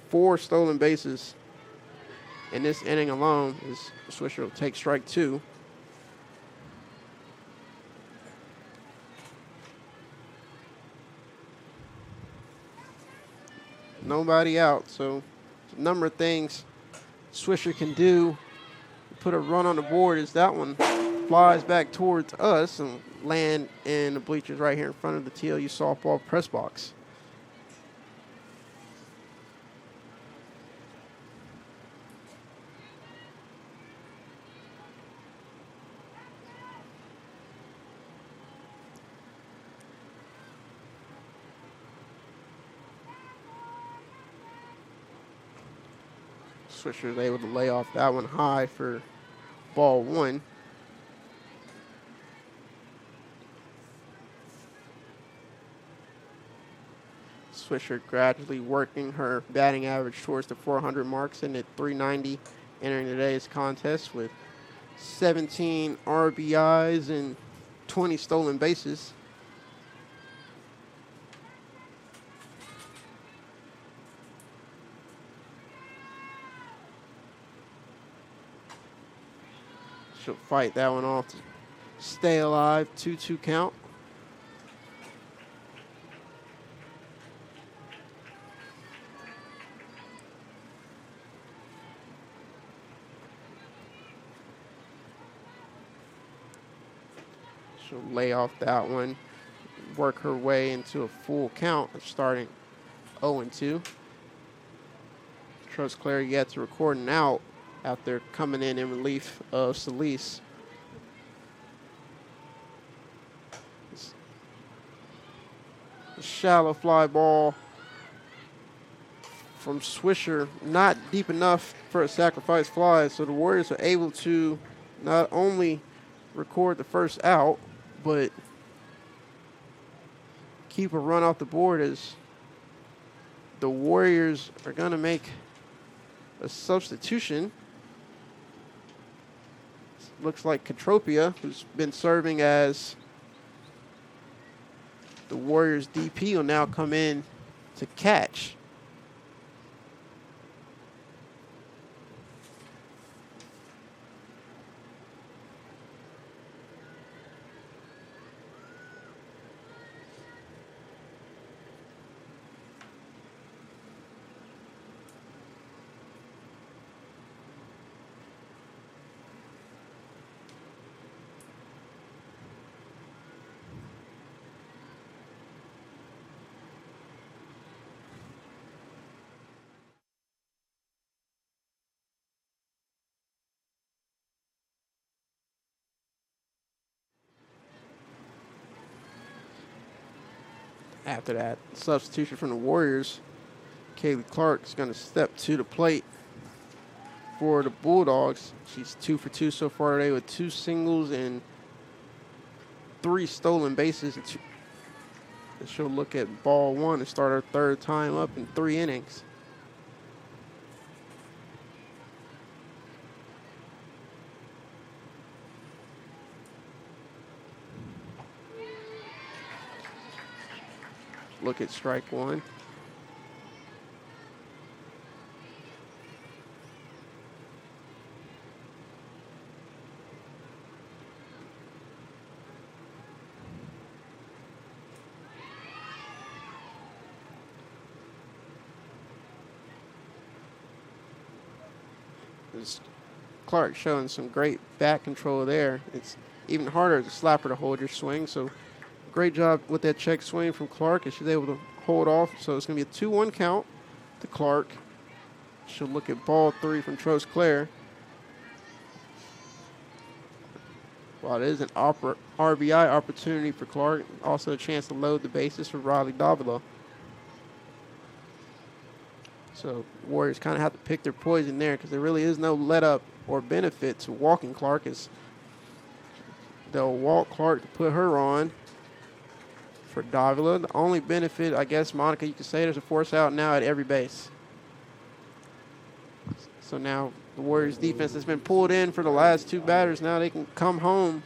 4 stolen bases in this inning alone as Swisher will take strike 2. Nobody out, so a number of things Swisher can do to put a run on the board as that one flies back towards us and land in the bleachers right here in front of the TLU softball press box. Swisher is able to lay off that one high for ball 1. Swisher gradually working her batting average towards the 400 mark, sitting at 390 entering today's contest with 17 RBIs and 20 stolen bases. She'll fight that one off to stay alive. 2-2 count. She'll lay off that one, work her way into a full count, starting 0-2. Trosclair yet to record an out after coming in relief of Solis. A shallow fly ball from Swisher, not deep enough for a sacrifice fly, so the Warriors are able to not only record the first out, but keep a run off the board as the Warriors are going to make a substitution. Looks like Katropia, who's been serving as the Warriors DP, will now come in to catch. After that substitution from the Warriors, Kaylee Clark is going to step to the plate for the Bulldogs. She's 2 for 2 so far today with 2 singles and 3 stolen bases. And she'll look at ball 1 and start her third time up in 3 innings. Look at strike 1. It's Clark showing some great back control there. It's even harder as a slapper to hold your swing. So great job with that check swing from Clark, and she's able to hold off. So it's going to be a 2-1 count to Clark. She'll look at ball 3 from Trosclair. While it is an RBI opportunity for Clark, also a chance to load the bases for Riley Davila. So Warriors kind of have to pick their poison there because there really is no let up or benefit to walking Clark, as they'll walk Clark to put her on for Davila. The only benefit, I guess, Monica, you could say there's a force out now at every base. So now the Warriors defense has been pulled in for the last 2 batters. Now they can come home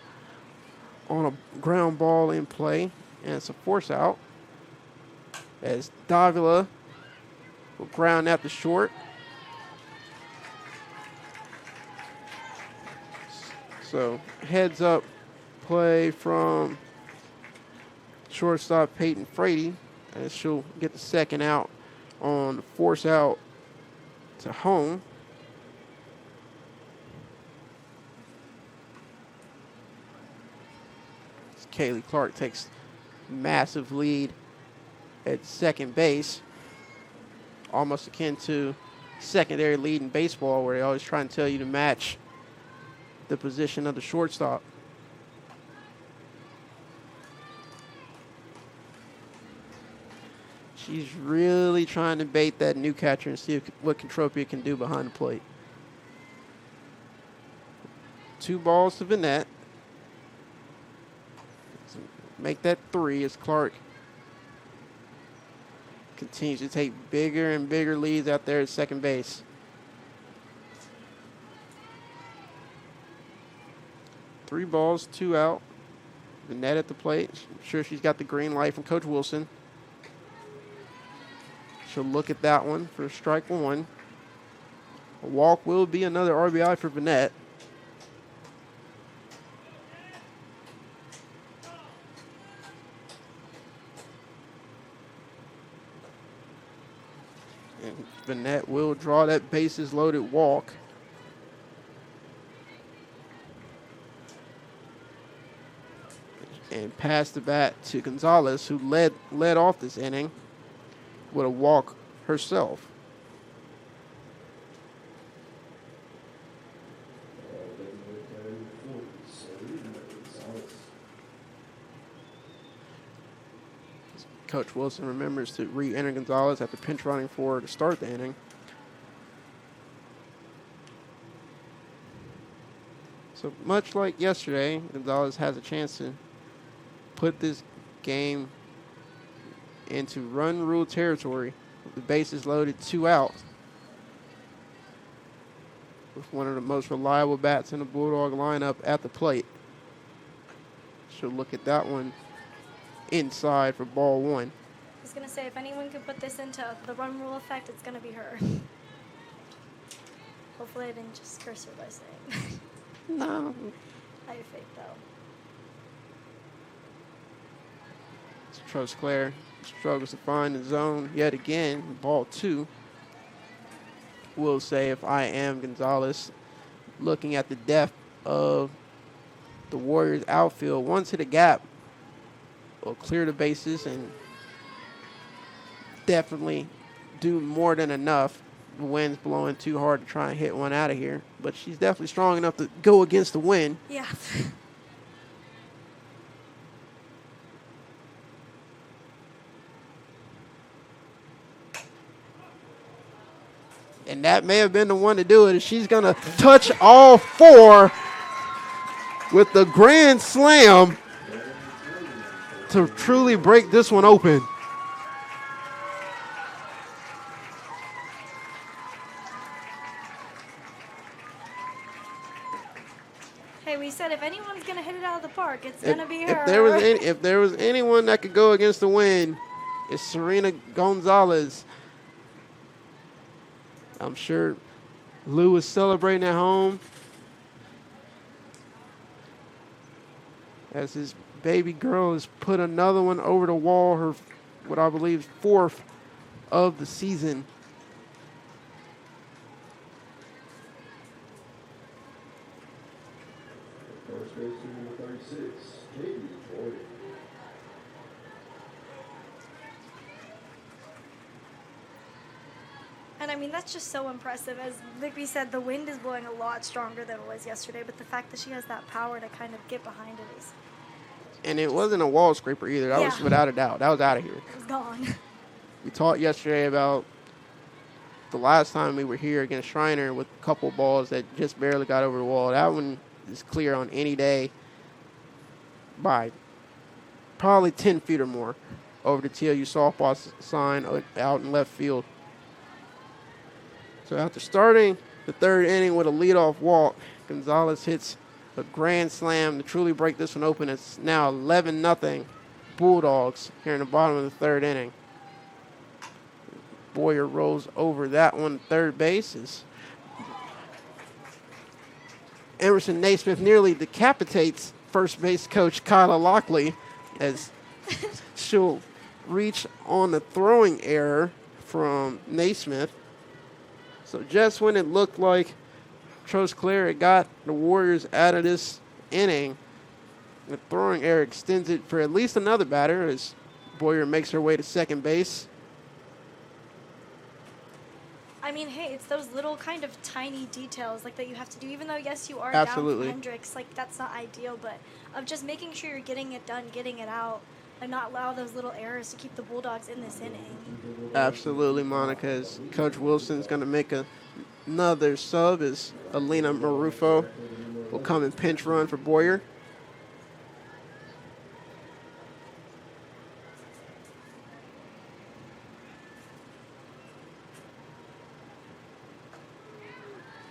on a ground ball in play, and it's a force out as Davila will ground out to short. So heads up play from shortstop Peyton Frady, as she'll get the second out on the force out to home. Kaylee Clark takes massive lead at second base, almost akin to secondary lead in baseball, where they always try and tell you to match the position of the shortstop. She's really trying to bait that new catcher and see what Contropia can do behind the plate. 2 balls to Vanette. Make that 3 as Clark continues to take bigger and bigger leads out there at second base. Three balls, 2 out. Vanette at the plate. I'm sure she's got the green light from Coach Wilson. She'll look at that one for strike 1. A walk will be another RBI for Vanette. And Vanette will draw that bases loaded walk. And pass the bat to Gonzalez, who led off this inning with a walk herself. Coach Wilson remembers to re-enter Gonzalez after pinch running for her to start the inning. So much like yesterday, Gonzalez has a chance to put this game into run rule territory with the bases loaded, 2 out, with one of the most reliable bats in the Bulldog lineup at the plate. She'll look at that one inside for ball 1. I was going to say, if anyone could put this into the run rule effect, it's going to be her. Hopefully I didn't just curse her by saying. No. How you fake, though? Trosclair struggles to find the zone yet again. Ball 2. Will say, if I am Gonzalez, looking at the depth of the Warriors outfield, once hit a gap, will clear the bases and definitely do more than enough. The wind's blowing too hard to try and hit one out of here, but she's definitely strong enough to go against the wind. Yeah. And that may have been the one to do it. She's going to touch all 4 with the grand slam to truly break this one open. Hey, we said if anyone's going to hit it out of the park, it's going to be her. If there was anyone that could go against the wind, it's Serena Gonzalez. I'm sure Lou was celebrating at home as his baby girl has put another one over the wall, her, what I believe, 4th of the season. And I mean, that's just so impressive. As Vigby said, the wind is blowing a lot stronger than it was yesterday, but the fact that she has that power to kind of get behind it is. And it wasn't a wall scraper either. That was without a doubt. That was out of here. It was gone. We talked yesterday about the last time we were here against Shriner with a couple balls that just barely got over the wall. That one is clear on any day by probably 10 feet or more over the TLU softball sign out in left field. So after starting the third inning with a leadoff walk, Gonzalez hits a grand slam to truly break this one open. It's now 11-0 Bulldogs here in the bottom of the third inning. Boyer rolls over that one to third base as Emerson Naismith nearly decapitates first base coach Kyla Lockley as she'll reach on the throwing error from Naismith. So just when it looked like Trosclair had got the Warriors out of this inning, the throwing error extends it for at least another batter as Boyer makes her way to second base. I mean, hey, it's those little kind of tiny details like that you have to do, even though, yes, you are Absolutely. down Hendrix. Like, that's not ideal, but of just making sure you're getting it done, getting it out, and not allow those little errors to keep the Bulldogs in this inning. Absolutely, Monica. As Coach Wilson's going to make another sub as Alina Marufo will come and pinch run for Boyer.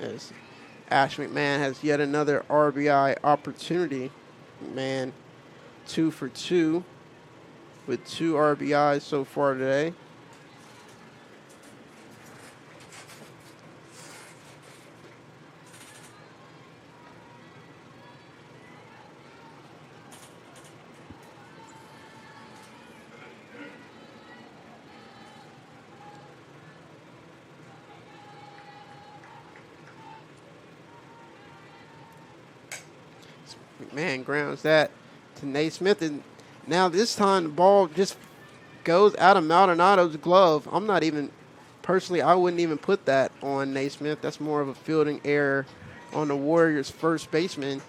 As Ash McMahon has yet another RBI opportunity. McMahon 2 for 2 with 2 RBIs so far today. McMahon grounds that to Naismith, and now this time the ball just goes out of Maldonado's glove. I'm not even, personally, I wouldn't even put that on Naismith. That's more of a fielding error on the Warriors' first baseman.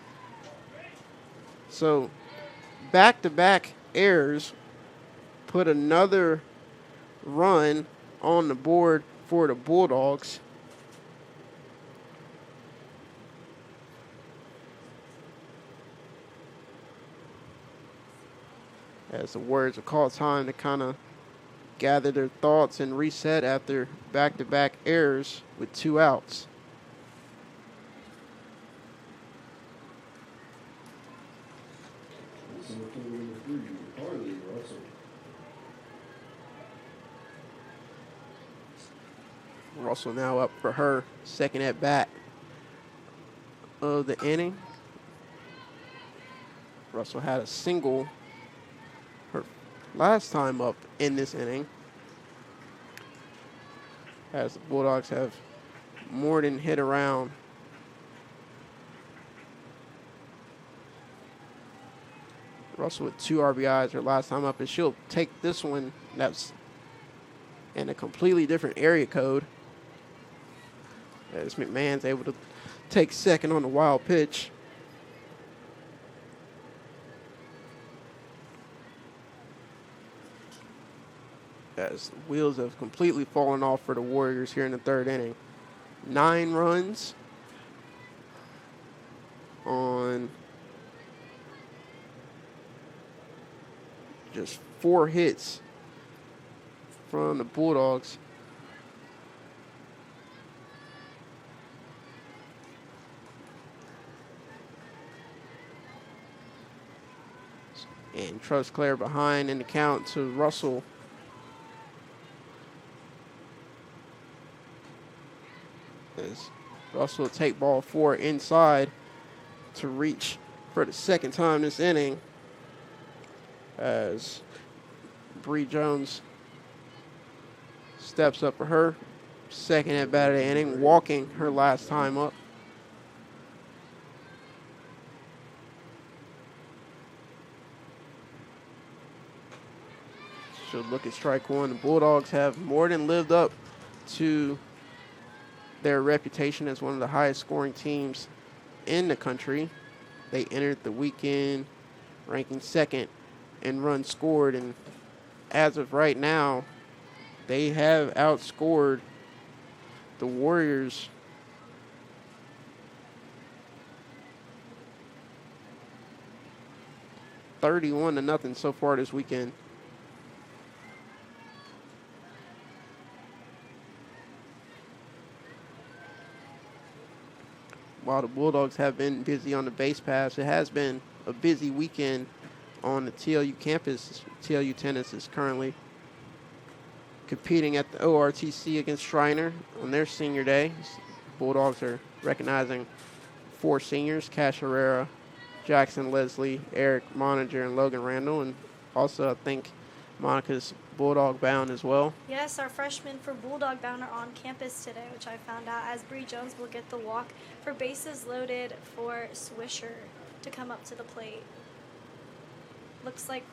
So back-to-back errors put another run on the board for the Bulldogs. As the Warriors will call time to kind of gather their thoughts and reset after back-to-back errors with 2 outs. Russell now up for her second at bat of the inning. Russell had a single her last time up in this inning, as the Bulldogs have more than hit around. Russell with 2 RBIs her last time up, and she'll take this one that's in a completely different area code, as McMahon's able to take second on the wild pitch. As the wheels have completely fallen off for the Warriors here in the third inning. 9 runs on just 4 hits from the Bulldogs. And Trosclair behind in the count to Russell. As Russell will take ball 4 inside to reach for the second time this inning, as Bree Jones steps up for her second at bat of the inning, walking her last time up. She'll look at strike 1. The Bulldogs have more than lived up to their reputation as one of the highest scoring teams in the country. They entered the weekend ranking second in runs scored, and as of right now, they have outscored the Warriors 31-0 so far this weekend. While the Bulldogs have been busy on the base pass, it has been a busy weekend on the TLU campus. TLU tennis is currently competing at the ORTC against Shriner on their senior day. Bulldogs are recognizing 4 seniors: Cash Herrera, Jackson Leslie, Eric Moninger, and Logan Randall. And also, I think Monica's Bulldog bound as well. Yes, our freshmen for Bulldog bound are on campus today, which I found out, as Bree Jones will get the walk for bases loaded for Swisher to come up to the plate. Looks like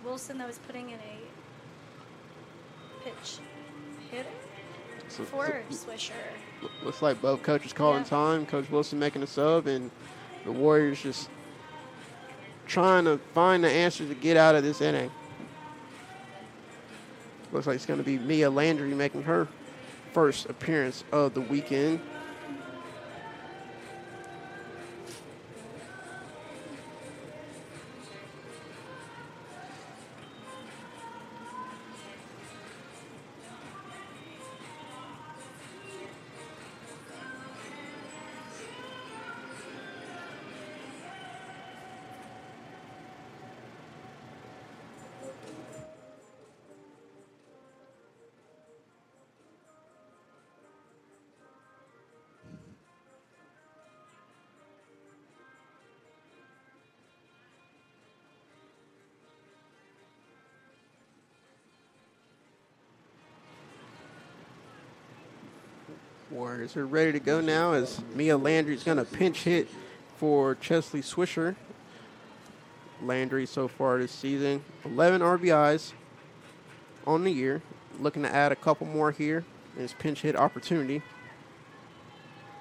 Wilson, though, is putting in a pitch hitter for Swisher. Looks like both coaches calling time. Coach Wilson making a sub, and the Warriors just trying to find the answers to get out of this inning. Looks like it's going to be Mia Landry making her first appearance of the weekend. Warriors are ready to go now as Mia Landry is going to pinch hit for Chesley Swisher. Landry so far this season, 11 RBIs on the year. Looking to add a couple more here in his pinch hit opportunity.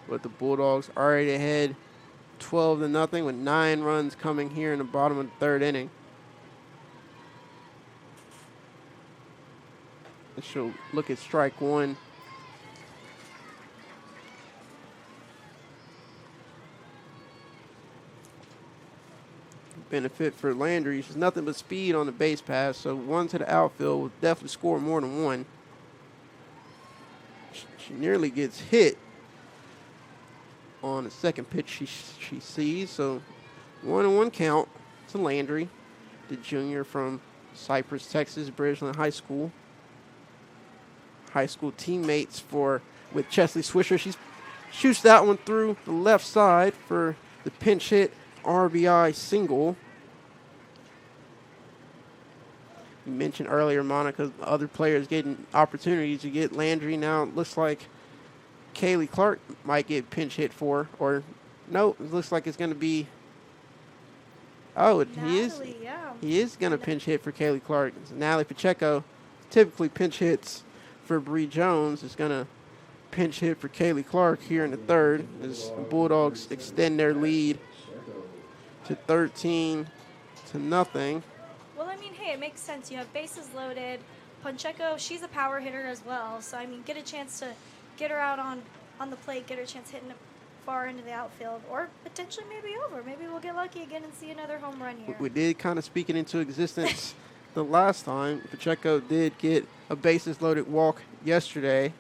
But the Bulldogs already ahead 12-0 with 9 runs coming here in the bottom of the 3rd inning. And she'll look at strike 1. Benefit for Landry. She's nothing but speed on the base pass, so 1 to the outfield will definitely score more than 1. She nearly gets hit on the second pitch she sees, so 1-1 count to Landry, the junior from Cypress, Texas, Bridgeland High School. High school teammates with Chesley Swisher. She shoots that one through the left side for the pinch hit RBI single. You mentioned earlier, Monica, other players getting opportunities to get Landry. Now it looks like Kaylee Clark might get pinch hit for, or no, it looks like it's going to be, Natalie, he is going to pinch hit for Kaylee Clark. So Natalie Pacheco typically pinch hits for Bree Jones. Is going to pinch hit for Kaylee Clark here in the 3rd as the Bulldogs extend their lead to 13-0. Well, I mean, hey, it makes sense. You have bases loaded. Pacheco, she's a power hitter as well. So, I mean, get a chance to get her out on the plate, get her a chance hitting far into the outfield, or potentially maybe over. Maybe we'll get lucky again and see another home run here. We did kind of speak it into existence the last time. Pacheco did get a bases loaded walk yesterday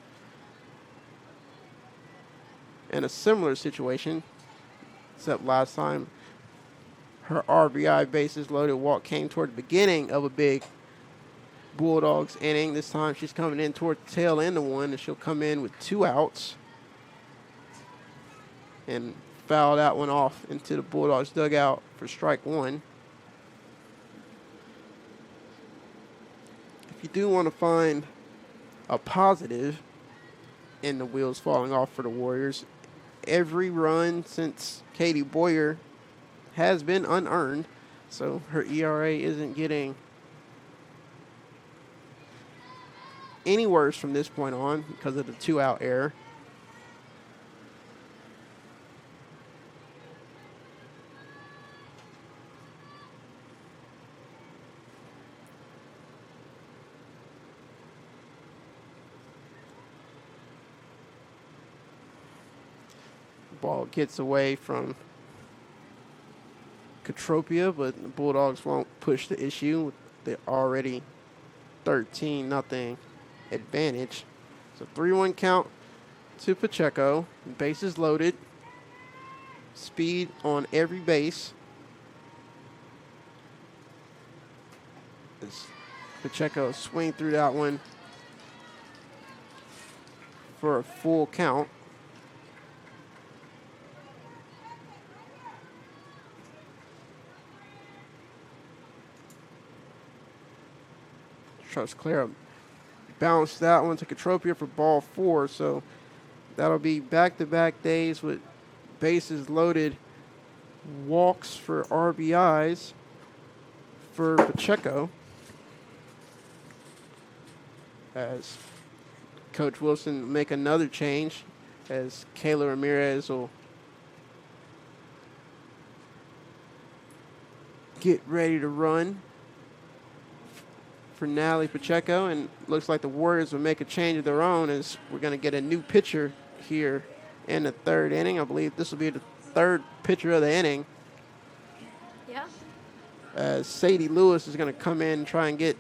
in a similar situation, except last time her RBI bases loaded walk came toward the beginning of a big Bulldogs inning. This time she's coming in toward the tail end of one, and she'll come in with 2 outs and foul that one off into the Bulldogs dugout for strike 1. If you do want to find a positive in the wheels falling off for the Warriors, every run since Katie Boyer has been unearned, so her ERA isn't getting any worse from this point on because of the 2-out error. Ball gets away from Katropia, but the Bulldogs won't push the issue. They're already 13-0 advantage. So 3-1 count to Pacheco. Bases loaded. Speed on every base. As Pacheco swing through that one for a full count. Trustclair bounced that one to Katropia for ball 4, so that'll be back-to-back days with bases loaded, walks for RBIs for Pacheco, as Coach Wilson will make another change, as Kayla Ramirez will get ready to run for Natalie Pacheco, and looks like the Warriors will make a change of their own, as we're going to get a new pitcher here in the 3rd inning. I believe this will be the 3rd pitcher of the inning. Yeah. As Sadie Lewis is going to come in and try and get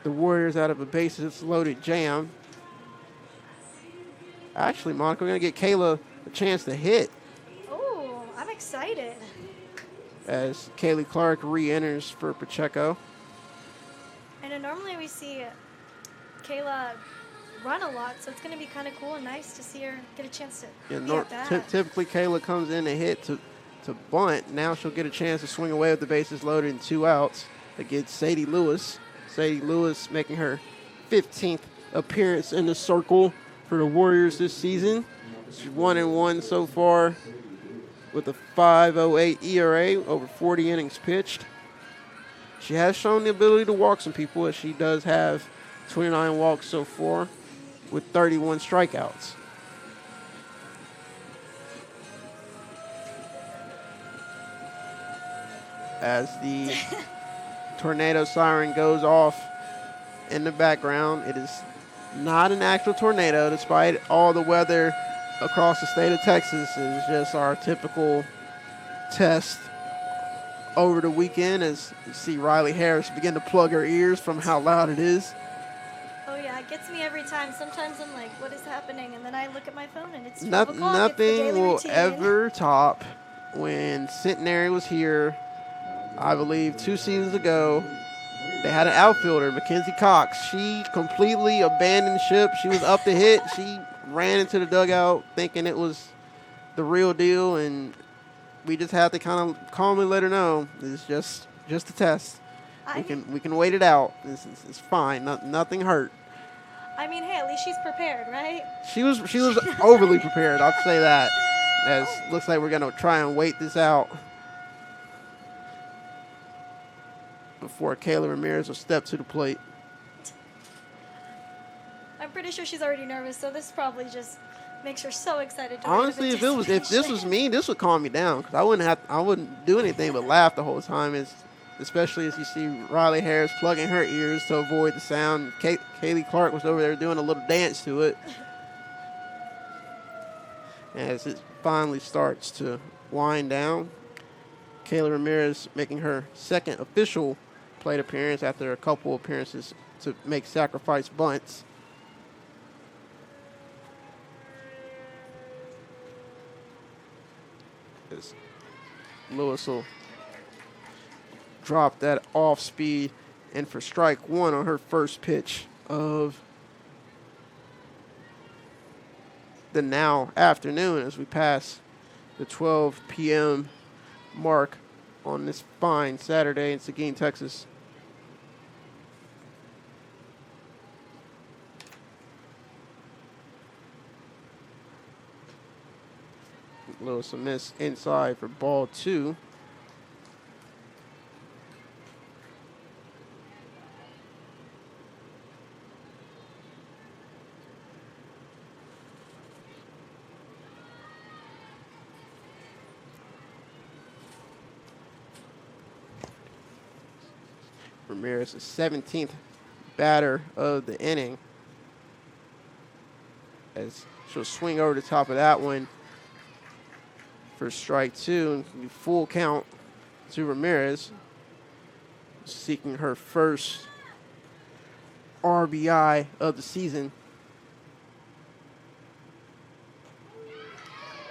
the Warriors out of a bases loaded jam. Actually, Monica, we're going to get Kayla a chance to hit. Oh, I'm excited. As Kaylee Clark re-enters for Pacheco. I know normally we see Kayla run a lot, so it's going to be kind of cool and nice to see her get a chance to be at bat. Typically, Kayla comes in to hit to bunt. Now she'll get a chance to swing away with the bases loaded and 2 outs against Sadie Lewis. Sadie Lewis making her 15th appearance in the circle for the Warriors this season. She's 1-1 so far with a 5.08 ERA over 40 innings pitched. She has shown the ability to walk some people, as she does have 29 walks so far with 31 strikeouts. As the tornado siren goes off in the background, it is not an actual tornado, despite all the weather across the state of Texas. It is just our typical test over the weekend, as you see Riley Harris begin to plug her ears from how loud it is. Oh yeah, it gets me every time. Sometimes I'm like, what is happening? And then I look at my phone and it's 12 o'clock. Nothing will ever top when Centenary was here, I believe 2 seasons ago. They had an outfielder, Mackenzie Cox. She completely abandoned ship. She was up to hit. She ran into the dugout thinking it was the real deal, and we just have to kind of calmly let her know it's just a test. We can wait it out. It's fine. Nothing hurt. I mean, hey, at least she's prepared, right? She was overly prepared. I'll say that. As looks like we're gonna try and wait this out before Kayla Ramirez will step to the plate. I'm pretty sure she's already nervous, so this probably just makes her so excited to Honestly, if this was me, this would calm me down, because I wouldn't do anything but laugh the whole time. Especially as you see Riley Harris plugging her ears to avoid the sound. Kaylee Clark was over there doing a little dance to it. As it finally starts to wind down, Kayla Ramirez making her 2nd official plate appearance after a couple appearances to make sacrifice bunts. As Lewis will drop that off speed, and for strike 1 on her first pitch of the now afternoon, as we pass the 12 p.m. mark on this fine Saturday in Seguin, Texas. Lewis a miss inside for ball 2. Ramirez, the 17th batter of the inning, as she'll swing over the top of that one for strike 2. And full count to Ramirez, seeking her first RBI of the season.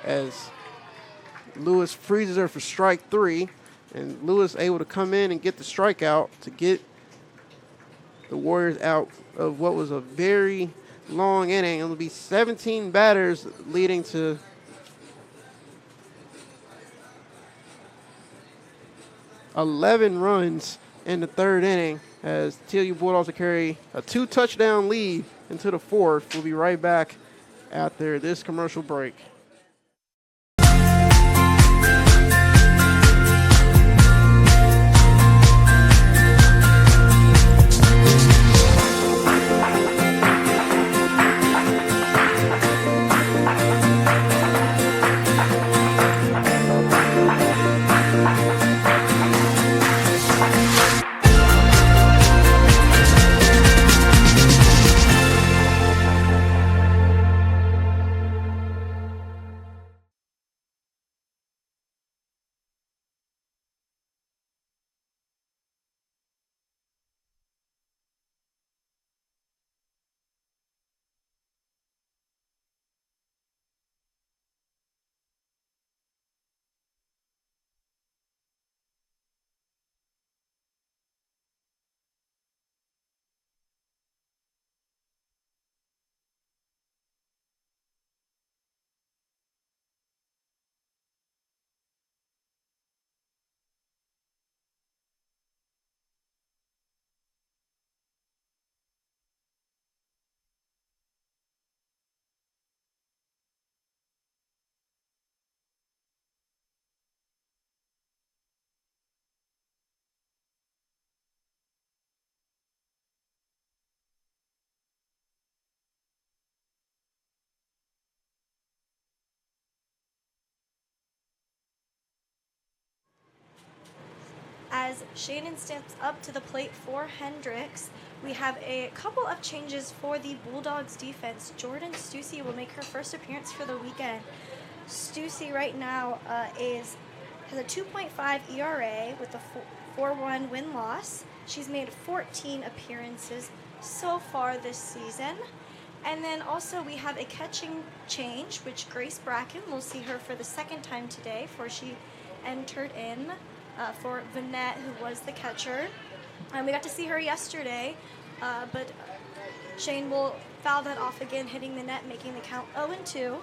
As Lewis freezes her for strike 3, and Lewis able to come in and get the strikeout to get the Warriors out of what was a very long inning. It'll be 17 batters leading to $11 runs in the 3rd inning, as TLU Bulldogs will carry a 2-touchdown lead into the 4th. We'll be right back after this commercial break. As Shannon steps up to the plate for Hendrix, we have a couple of changes for the Bulldogs defense. Jordan Stussy will make her first appearance for the weekend. Stussy right now has a 2.5 ERA with a 4-1 win-loss. She's made 14 appearances so far this season. And then also we have a catching change, which Grace Bracken, will see her for the 2nd time today, for she entered in for Vanette, who was the catcher. And we got to see her yesterday, but Shane will foul that off again, hitting the net, making the count 0-2.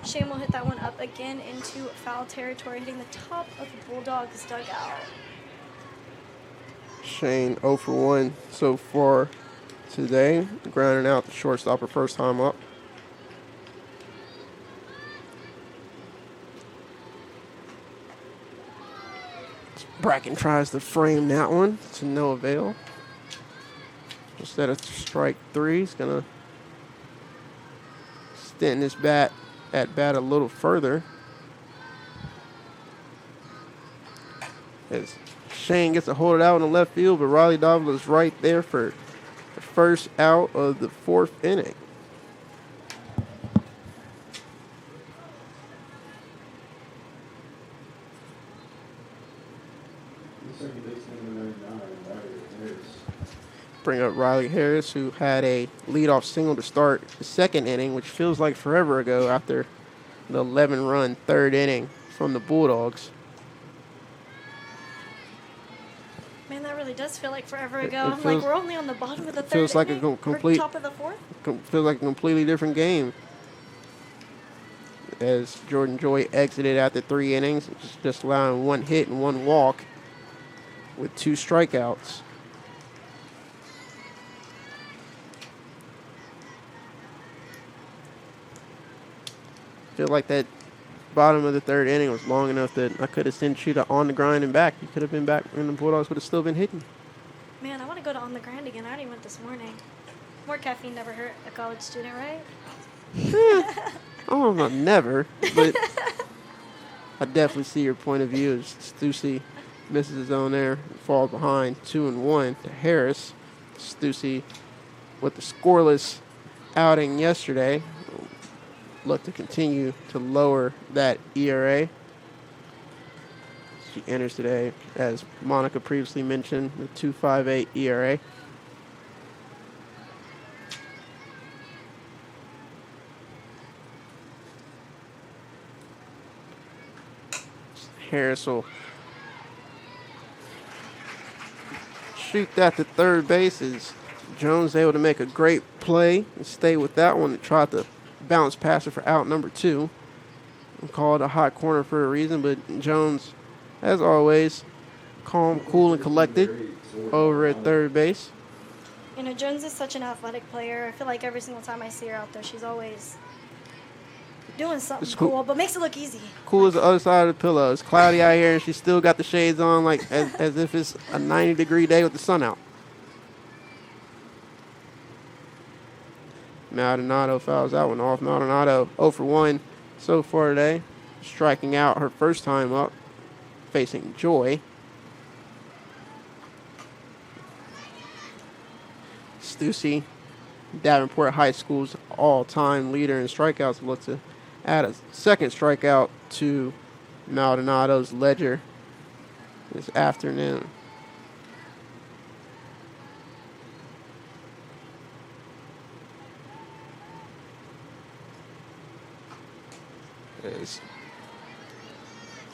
Shane will hit that one up again into foul territory, hitting the top of the Bulldogs dugout. Shane 0 for 1 so far today, grounding out the shortstop her first time up. Bracken tries to frame that one to no avail. Instead of strike 3, he's going to extend his bat a little further. As Shane gets to hold it out in the left field, but Riley Davila is right there for the first out of the 4th inning. Bring up Riley Harris, who had a leadoff single to start the 2nd inning, which feels like forever ago after the 11-run 3rd inning from the Bulldogs. Man, that really does feel like forever ago. I'm like, we're only on the bottom of the 3rd feels like inning, a complete, or top of the 4th. Feels like a completely different game. As Jordan Joy exited after 3 innings, just allowing 1 hit and 1 walk with 2 strikeouts. Feel like that bottom of the 3rd inning was long enough that I could have sent you to on the grind and back. You could have been back, and the Bulldogs would have still been hitting. Man, I want to go to on the grind again. I already went this morning. More caffeine never hurt a college student, right? I don't know, never, but I definitely see your point of view. As Stussy misses his own there, falls behind 2-1 to Harris. Stussy with the scoreless outing yesterday, look to continue to lower that ERA. She enters today, as Monica previously mentioned, the 2.58 ERA. Harris will shoot that to third base as Jones able to make a great play and stay with that one and try to bounce past it for out number 2. And call it a hot corner for a reason, but Jones, as always, calm, cool, and collected over at third base. You know, Jones is such an athletic player. I feel like every single time I see her out there, she's always doing something cool, but makes it look easy. Cool as the other side of the pillow. It's cloudy out here, and she's still got the shades on, like as if it's a 90-degree day with the sun out. Maldonado fouls that one off. Maldonado 0 for 1 so far today, striking out her first time up, facing Joy. Stussy, Davenport High School's all-time leader in strikeouts, look to add a second strikeout to Maldonado's ledger this afternoon.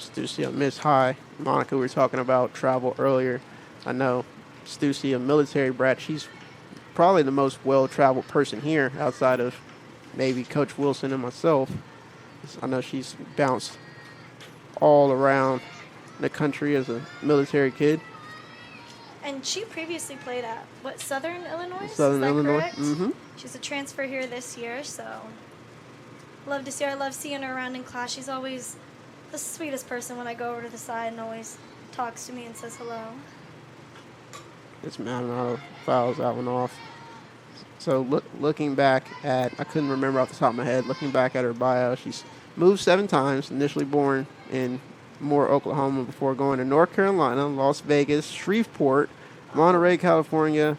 Stussy a miss high. Monica, we were talking about travel earlier. I know Stussy, a military brat, she's probably the most well-traveled person here outside of maybe Coach Wilson and myself. I know she's bounced all around the country as a military kid. And she previously played at, Southern Illinois? Southern Illinois. Mm-hmm. She's a transfer here this year, so love to see her. I love seeing her around in class. She's always the sweetest person when I go over to the side and always talks to me and says hello. This Maldonado fouls that one off. So looking back at, I couldn't remember off the top of my head, looking back at her bio, she's moved 7 times, initially born in Moore, Oklahoma, before going to North Carolina, Las Vegas, Shreveport, Monterey, California,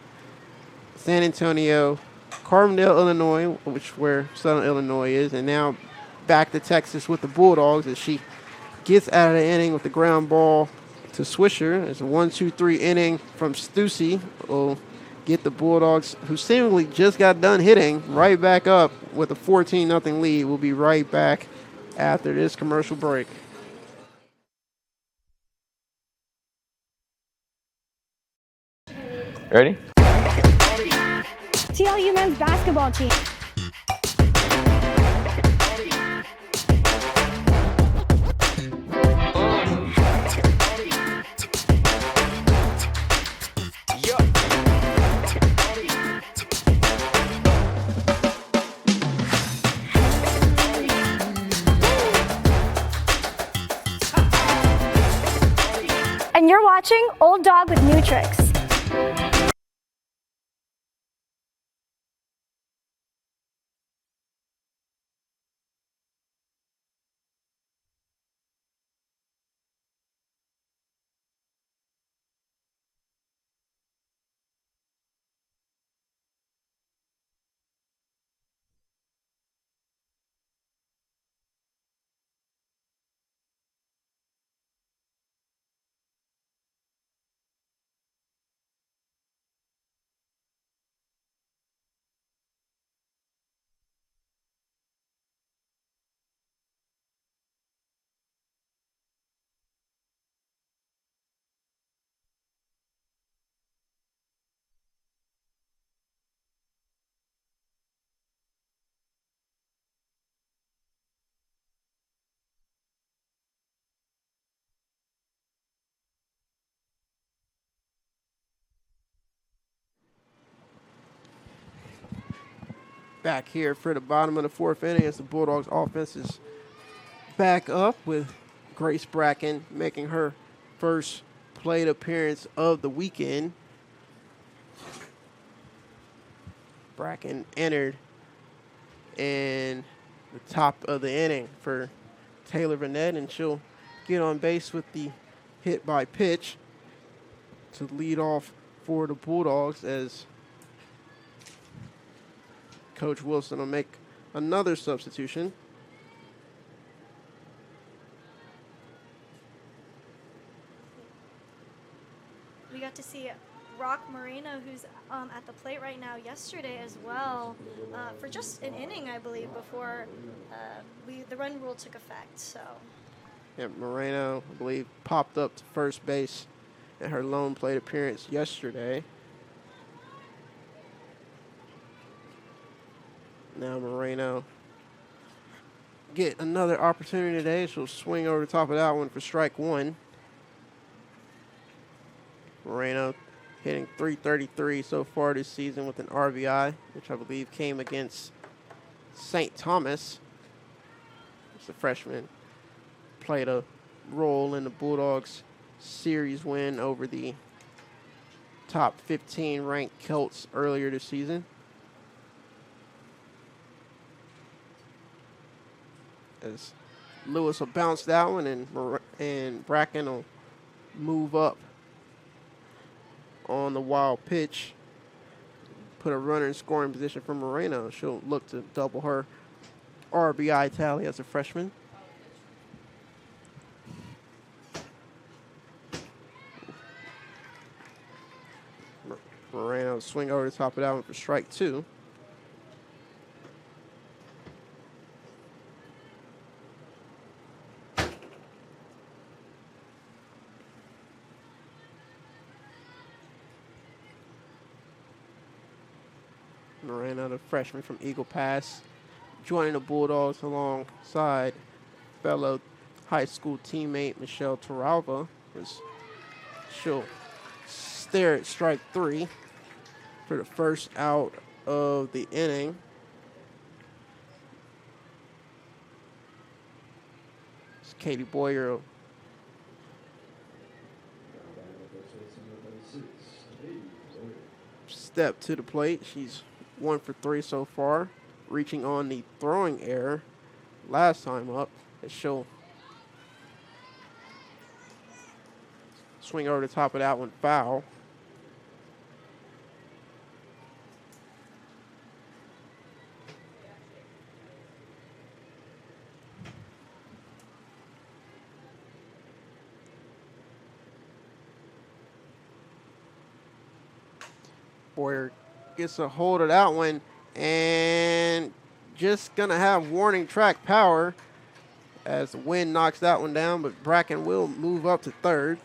San Antonio, Carbondale, Illinois, which where Southern Illinois is, and now back to Texas with the Bulldogs as she gets out of the inning with the ground ball to Swisher. It's a 1-2-3 inning from Stussy. Will get the Bulldogs, who seemingly just got done hitting, right back up with a 14-0 lead. We'll be right back after this commercial break. Ready? TLU men's basketball team. And you're watching Old Dog with New Tricks. Back here for the bottom of the 4th inning as the Bulldogs offense is back up with Grace Bracken making her first plate appearance of the weekend. Bracken entered in the top of the inning for Taylor Vanette, and she'll get on base with the hit by pitch to lead off for the Bulldogs, as Coach Wilson will make another substitution. We got to see Rock Moreno, who's at the plate right now, yesterday as well, for just an inning, I believe, before the run rule took effect. So, yeah, Moreno, I believe, popped up to first base in her lone plate appearance yesterday. Now Moreno get another opportunity today. She'll swing over the top of that one for strike one. Moreno hitting .333 so far this season with an RBI, which I believe came against St. Thomas. It's a freshman. Played a role in the Bulldogs series win over the top 15 ranked Celts earlier this season. As Lewis will bounce that one, and Bracken will move up on the wild pitch, put a runner in scoring position for Moreno. She'll look to double her RBI tally as a freshman. Moreno swing over the top of that one for strike two. Moreno, the freshman from Eagle Pass, joining the Bulldogs alongside fellow high school teammate Michelle Toralva, as she'll stare at strike three for the first out of the inning. It's Katie Boyer. Step to the plate. She's 1 for 3 so far, reaching on the throwing error last time up, as she'll swing over the top of that one foul. Boyer gets a hold of that one and just gonna have warning track power as the wind knocks that one down, but Bracken will move up to third.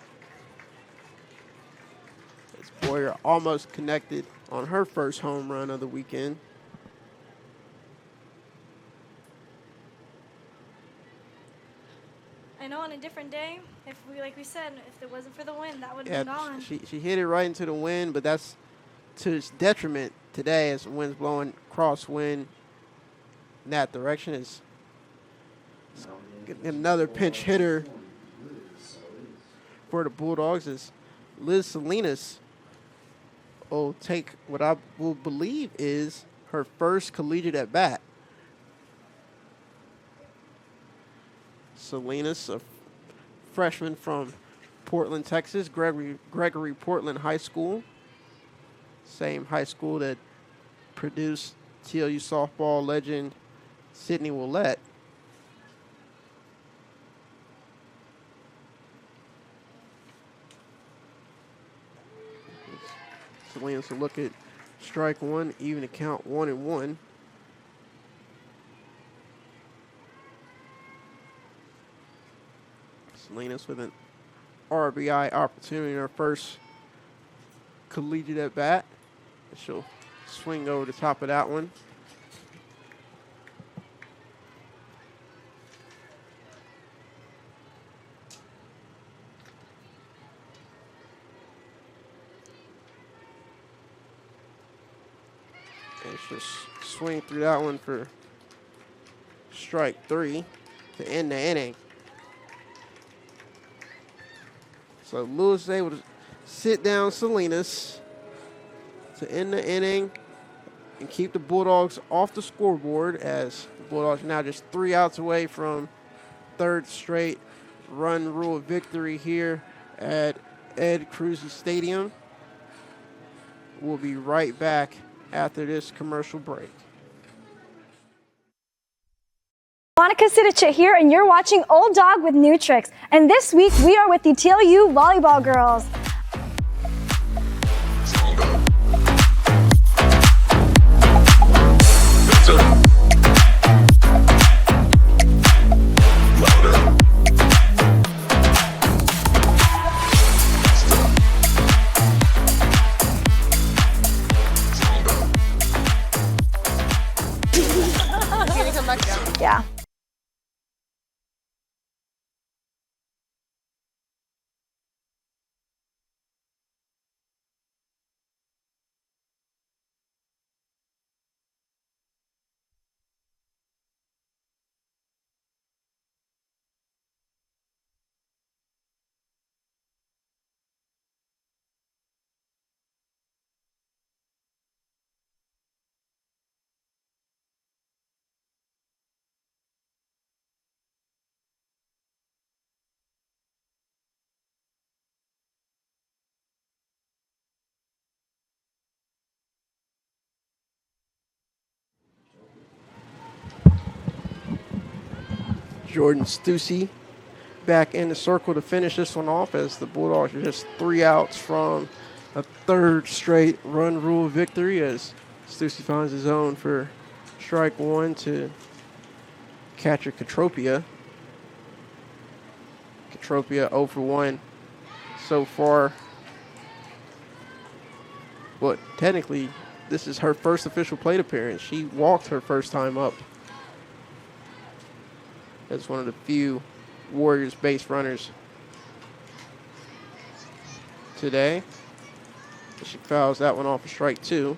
As Boyer almost connected on her first home run of the weekend. I know on a different day, like we said, if it wasn't for the wind, that would have been gone. She hit it right into the wind, but that's to its detriment today, as the wind's blowing crosswind in that direction. Is another pinch hitter for the Bulldogs, as Liz Salinas will take what I will believe is her first collegiate at bat. Salinas, a freshman from Portland, Texas, Gregory Portland High School. Same high school that produced TLU softball legend Sydney Willette. Salinas will look at strike one, even to count 1-1. Salinas with an RBI opportunity in her first collegiate at bat. She'll swing over the top of that one. And she'll swing through that one for strike three to end the inning. So Lewis is able to sit down Salinas to end the inning. and keep the Bulldogs off the scoreboard, as the Bulldogs are now just 3 outs away from third straight run rule victory here at Ed Cruzy Stadium. We'll be right back after this commercial break. Monica Sidicic here, and you're watching Old Dog with Hendrix. And this week we are with the TLU volleyball girls. Yeah. Jordan Stussy back in the circle to finish this one off, as the Bulldogs are just 3 outs from a third straight run rule victory, as Stussy finds his own for strike one to catcher Katropia. Katropia 0 for 1 so far. But technically, this is her first official plate appearance. She walked her first time up as one of the few Warriors base runners today. She fouls that one off a strike 2.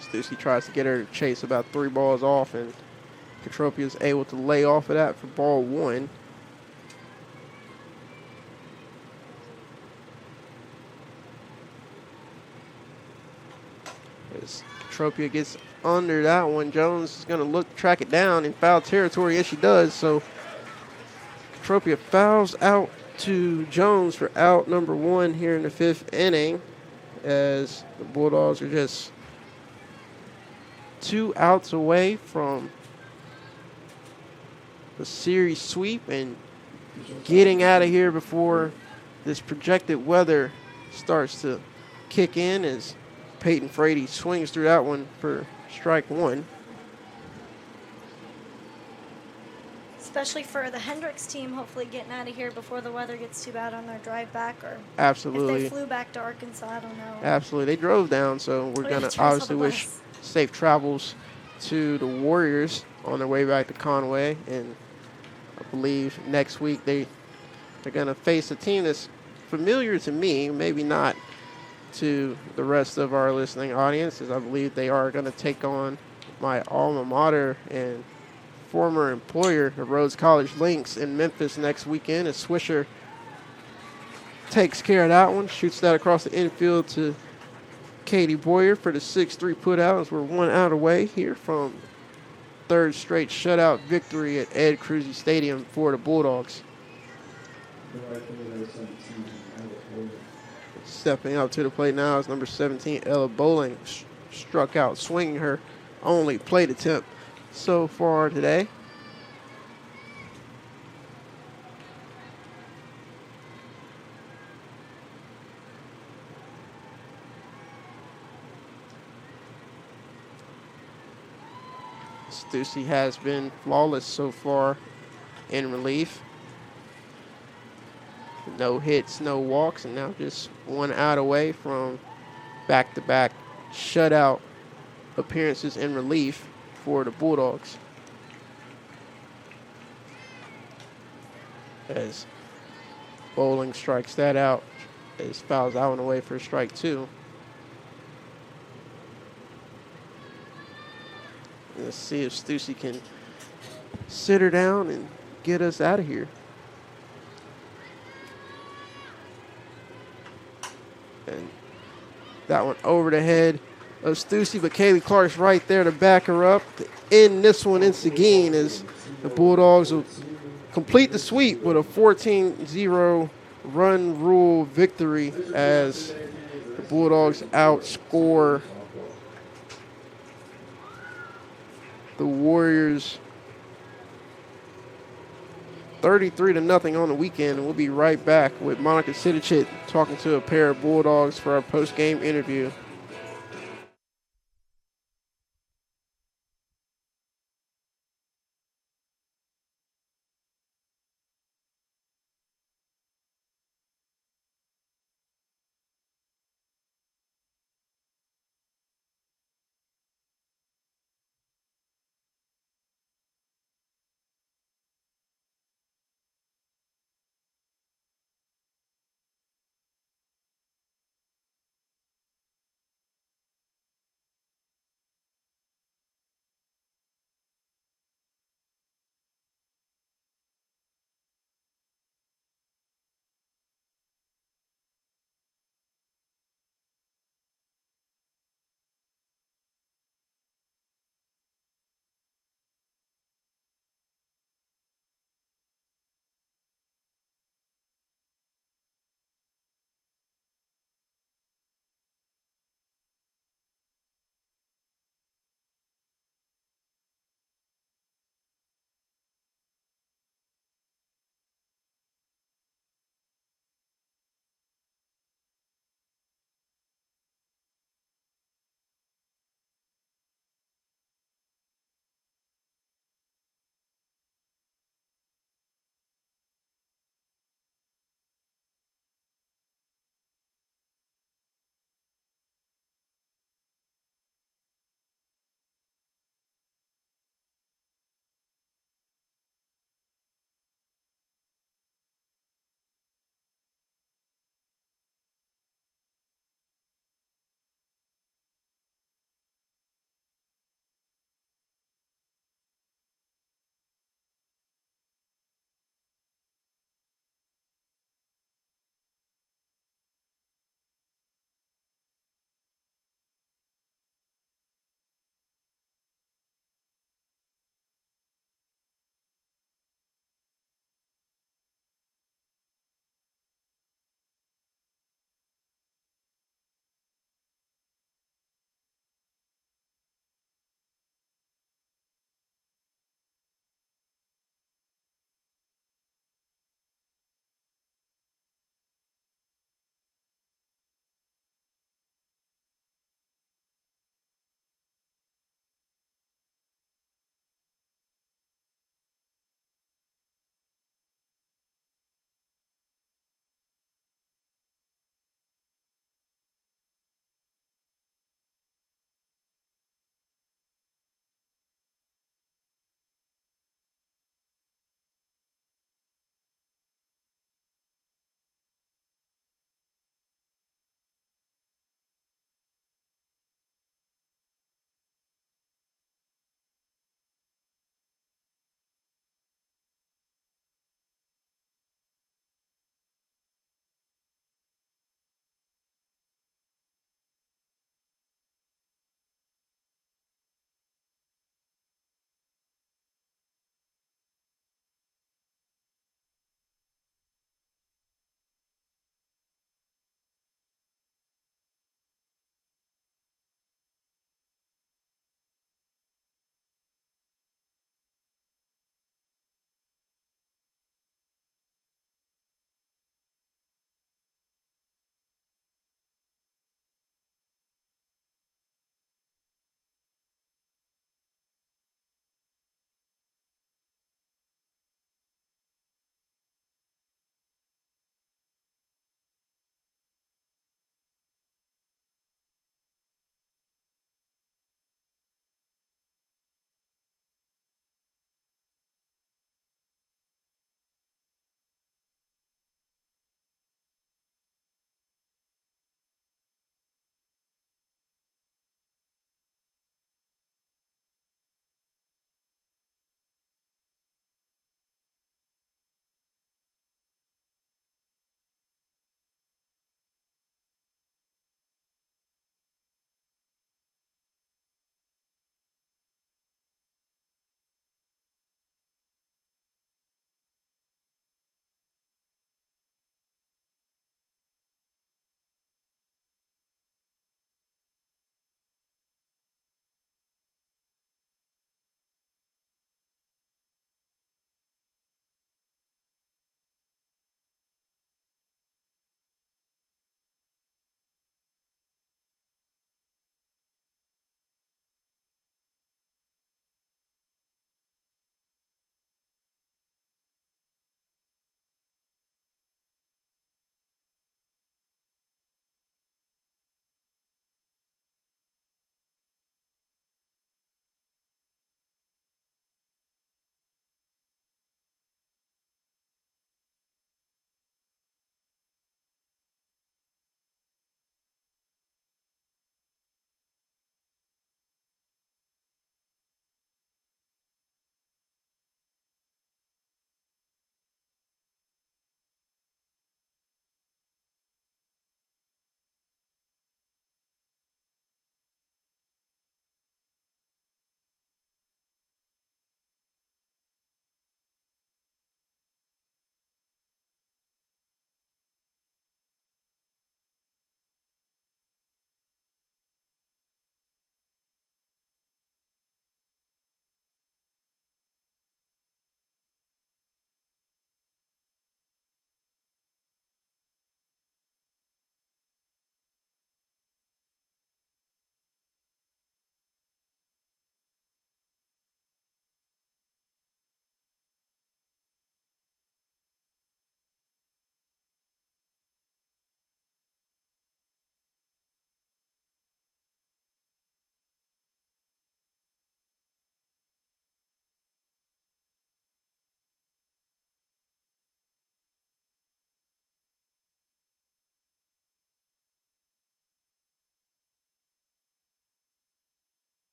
Stussy tries to get her to chase about 3 balls off, and Katropia is able to lay off of that for ball 1. As Katropia gets under that one, Jones is going to look to track it down in foul territory. Yes, she does. So Katropia fouls out to Jones for out number 1 here in the 5th inning, as the Bulldogs are just 2 outs away from the series sweep and getting out of here before this projected weather starts to kick in, as Peyton Frady swings through that one for strike 1. Especially for the Hendrix team, hopefully getting out of here before the weather gets too bad on their drive back, or Absolutely. if they flew back to Arkansas, I don't know. Absolutely. They drove down, so we're going to obviously wish safe travels to the Warriors on their way back to Conway. And I believe next week they're going to face a team that's familiar to me, maybe not to the rest of our listening audience, as I believe they are going to take on my alma mater and former employer, the Rhodes College Lynx, in Memphis next weekend, as Swisher takes care of that one, shoots that across the infield to Katie Boyer for the 6-3 put out, as we're 1 out away here from third straight shutout victory at Ed Cruzy Stadium for the Bulldogs. Stepping up to the plate now is number 17, Ella Bowling. Struck out, swinging her only plate attempt so far today. Stussy has been flawless so far in relief. No hits, no walks, and now just 1 out away from back-to-back shutout appearances in relief for the Bulldogs. As Bowling strikes that out, as fouls that one away for strike 2. Let's see if Stussy can sit her down and get us out of here. And that one over the head of Stussy, but Kaylee Clark's right there to back her up to end this one in Seguin as the Bulldogs will complete the sweep with a 14-0 run rule victory as the Bulldogs outscore the Warriors 33-0 on the weekend. And we'll be right back with Monica Sidicic talking to a pair of Bulldogs for our post-game interview.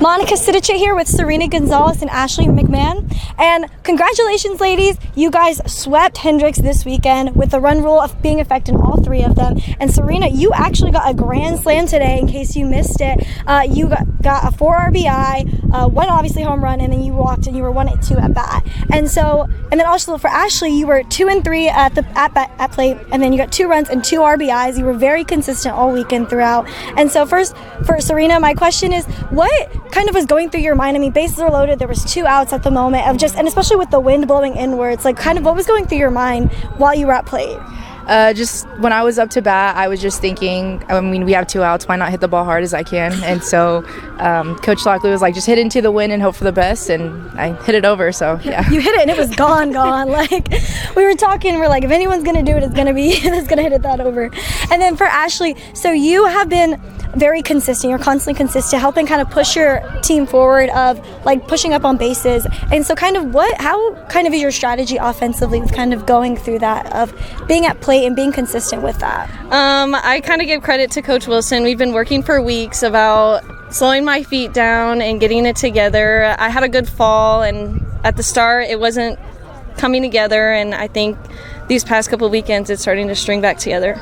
Monica Sidichet here with Serena Gonzalez and Ashley McMahon. And congratulations, ladies. You guys swept Hendrix this weekend with the run rule of being effective in all three of them. And Serena, you actually got a grand slam today in case you missed it. You got a 4 RBI, one obviously home run, and then you walked and you were 1-2 at bat. And then also for Ashley, you were 2-3 at plate, and then you got 2 runs and 2 RBIs. You were very consistent all weekend throughout. And so first, for Serena, my question is, what kind of was going through your mind? I mean, bases are loaded. There was 2 outs at the moment and especially with the wind blowing inwards, like kind of what was going through your mind while you were at plate? Just when I was up to bat, I was just thinking, I mean, we have 2 outs, why not hit the ball hard as I can? And so Coach Lockley was like, just hit into the wind and hope for the best, and I hit it over, so yeah. You hit it and it was gone. Like, we were talking, we're like, if anyone's going to do it, it's going to be that's going to hit it that over. And then for Ashley, so you have been very consistent. You're constantly consistent, helping kind of push your team forward of like pushing up on bases. And so how kind of is your strategy offensively with kind of going through that of being at plate and being consistent with that? I kind of give credit to Coach Wilson. We've been working for weeks about slowing my feet down and getting it together. I had a good fall, and at the start it wasn't coming together, and I think these past couple of weekends it's starting to string back together.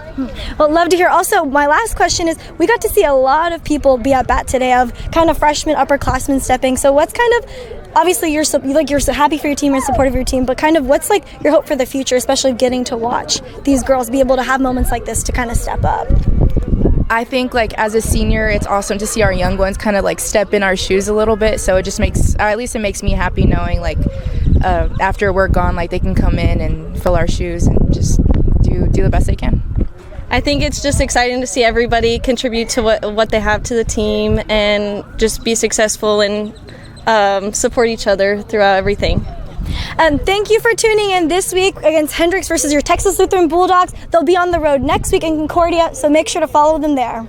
Well, love to hear. Also, my last question is, we got to see a lot of people be at bat today of kind of freshmen, upperclassmen stepping. So what's kind of, obviously you're so happy for your team and supportive of your team, but kind of what's like your hope for the future, especially getting to watch these girls be able to have moments like this to kind of step up? I think like as a senior, it's awesome to see our young ones kind of like step in our shoes a little bit. So it just makes, at least it makes me happy knowing like after we're gone, like they can come in and fill our shoes and just do the best they can. I think it's just exciting to see everybody contribute to what they have to the team and just be successful and support each other throughout everything. Thank you for tuning in this week against Hendrix versus your Texas Lutheran Bulldogs. They'll be on the road next week in Concordia, so make sure to follow them there.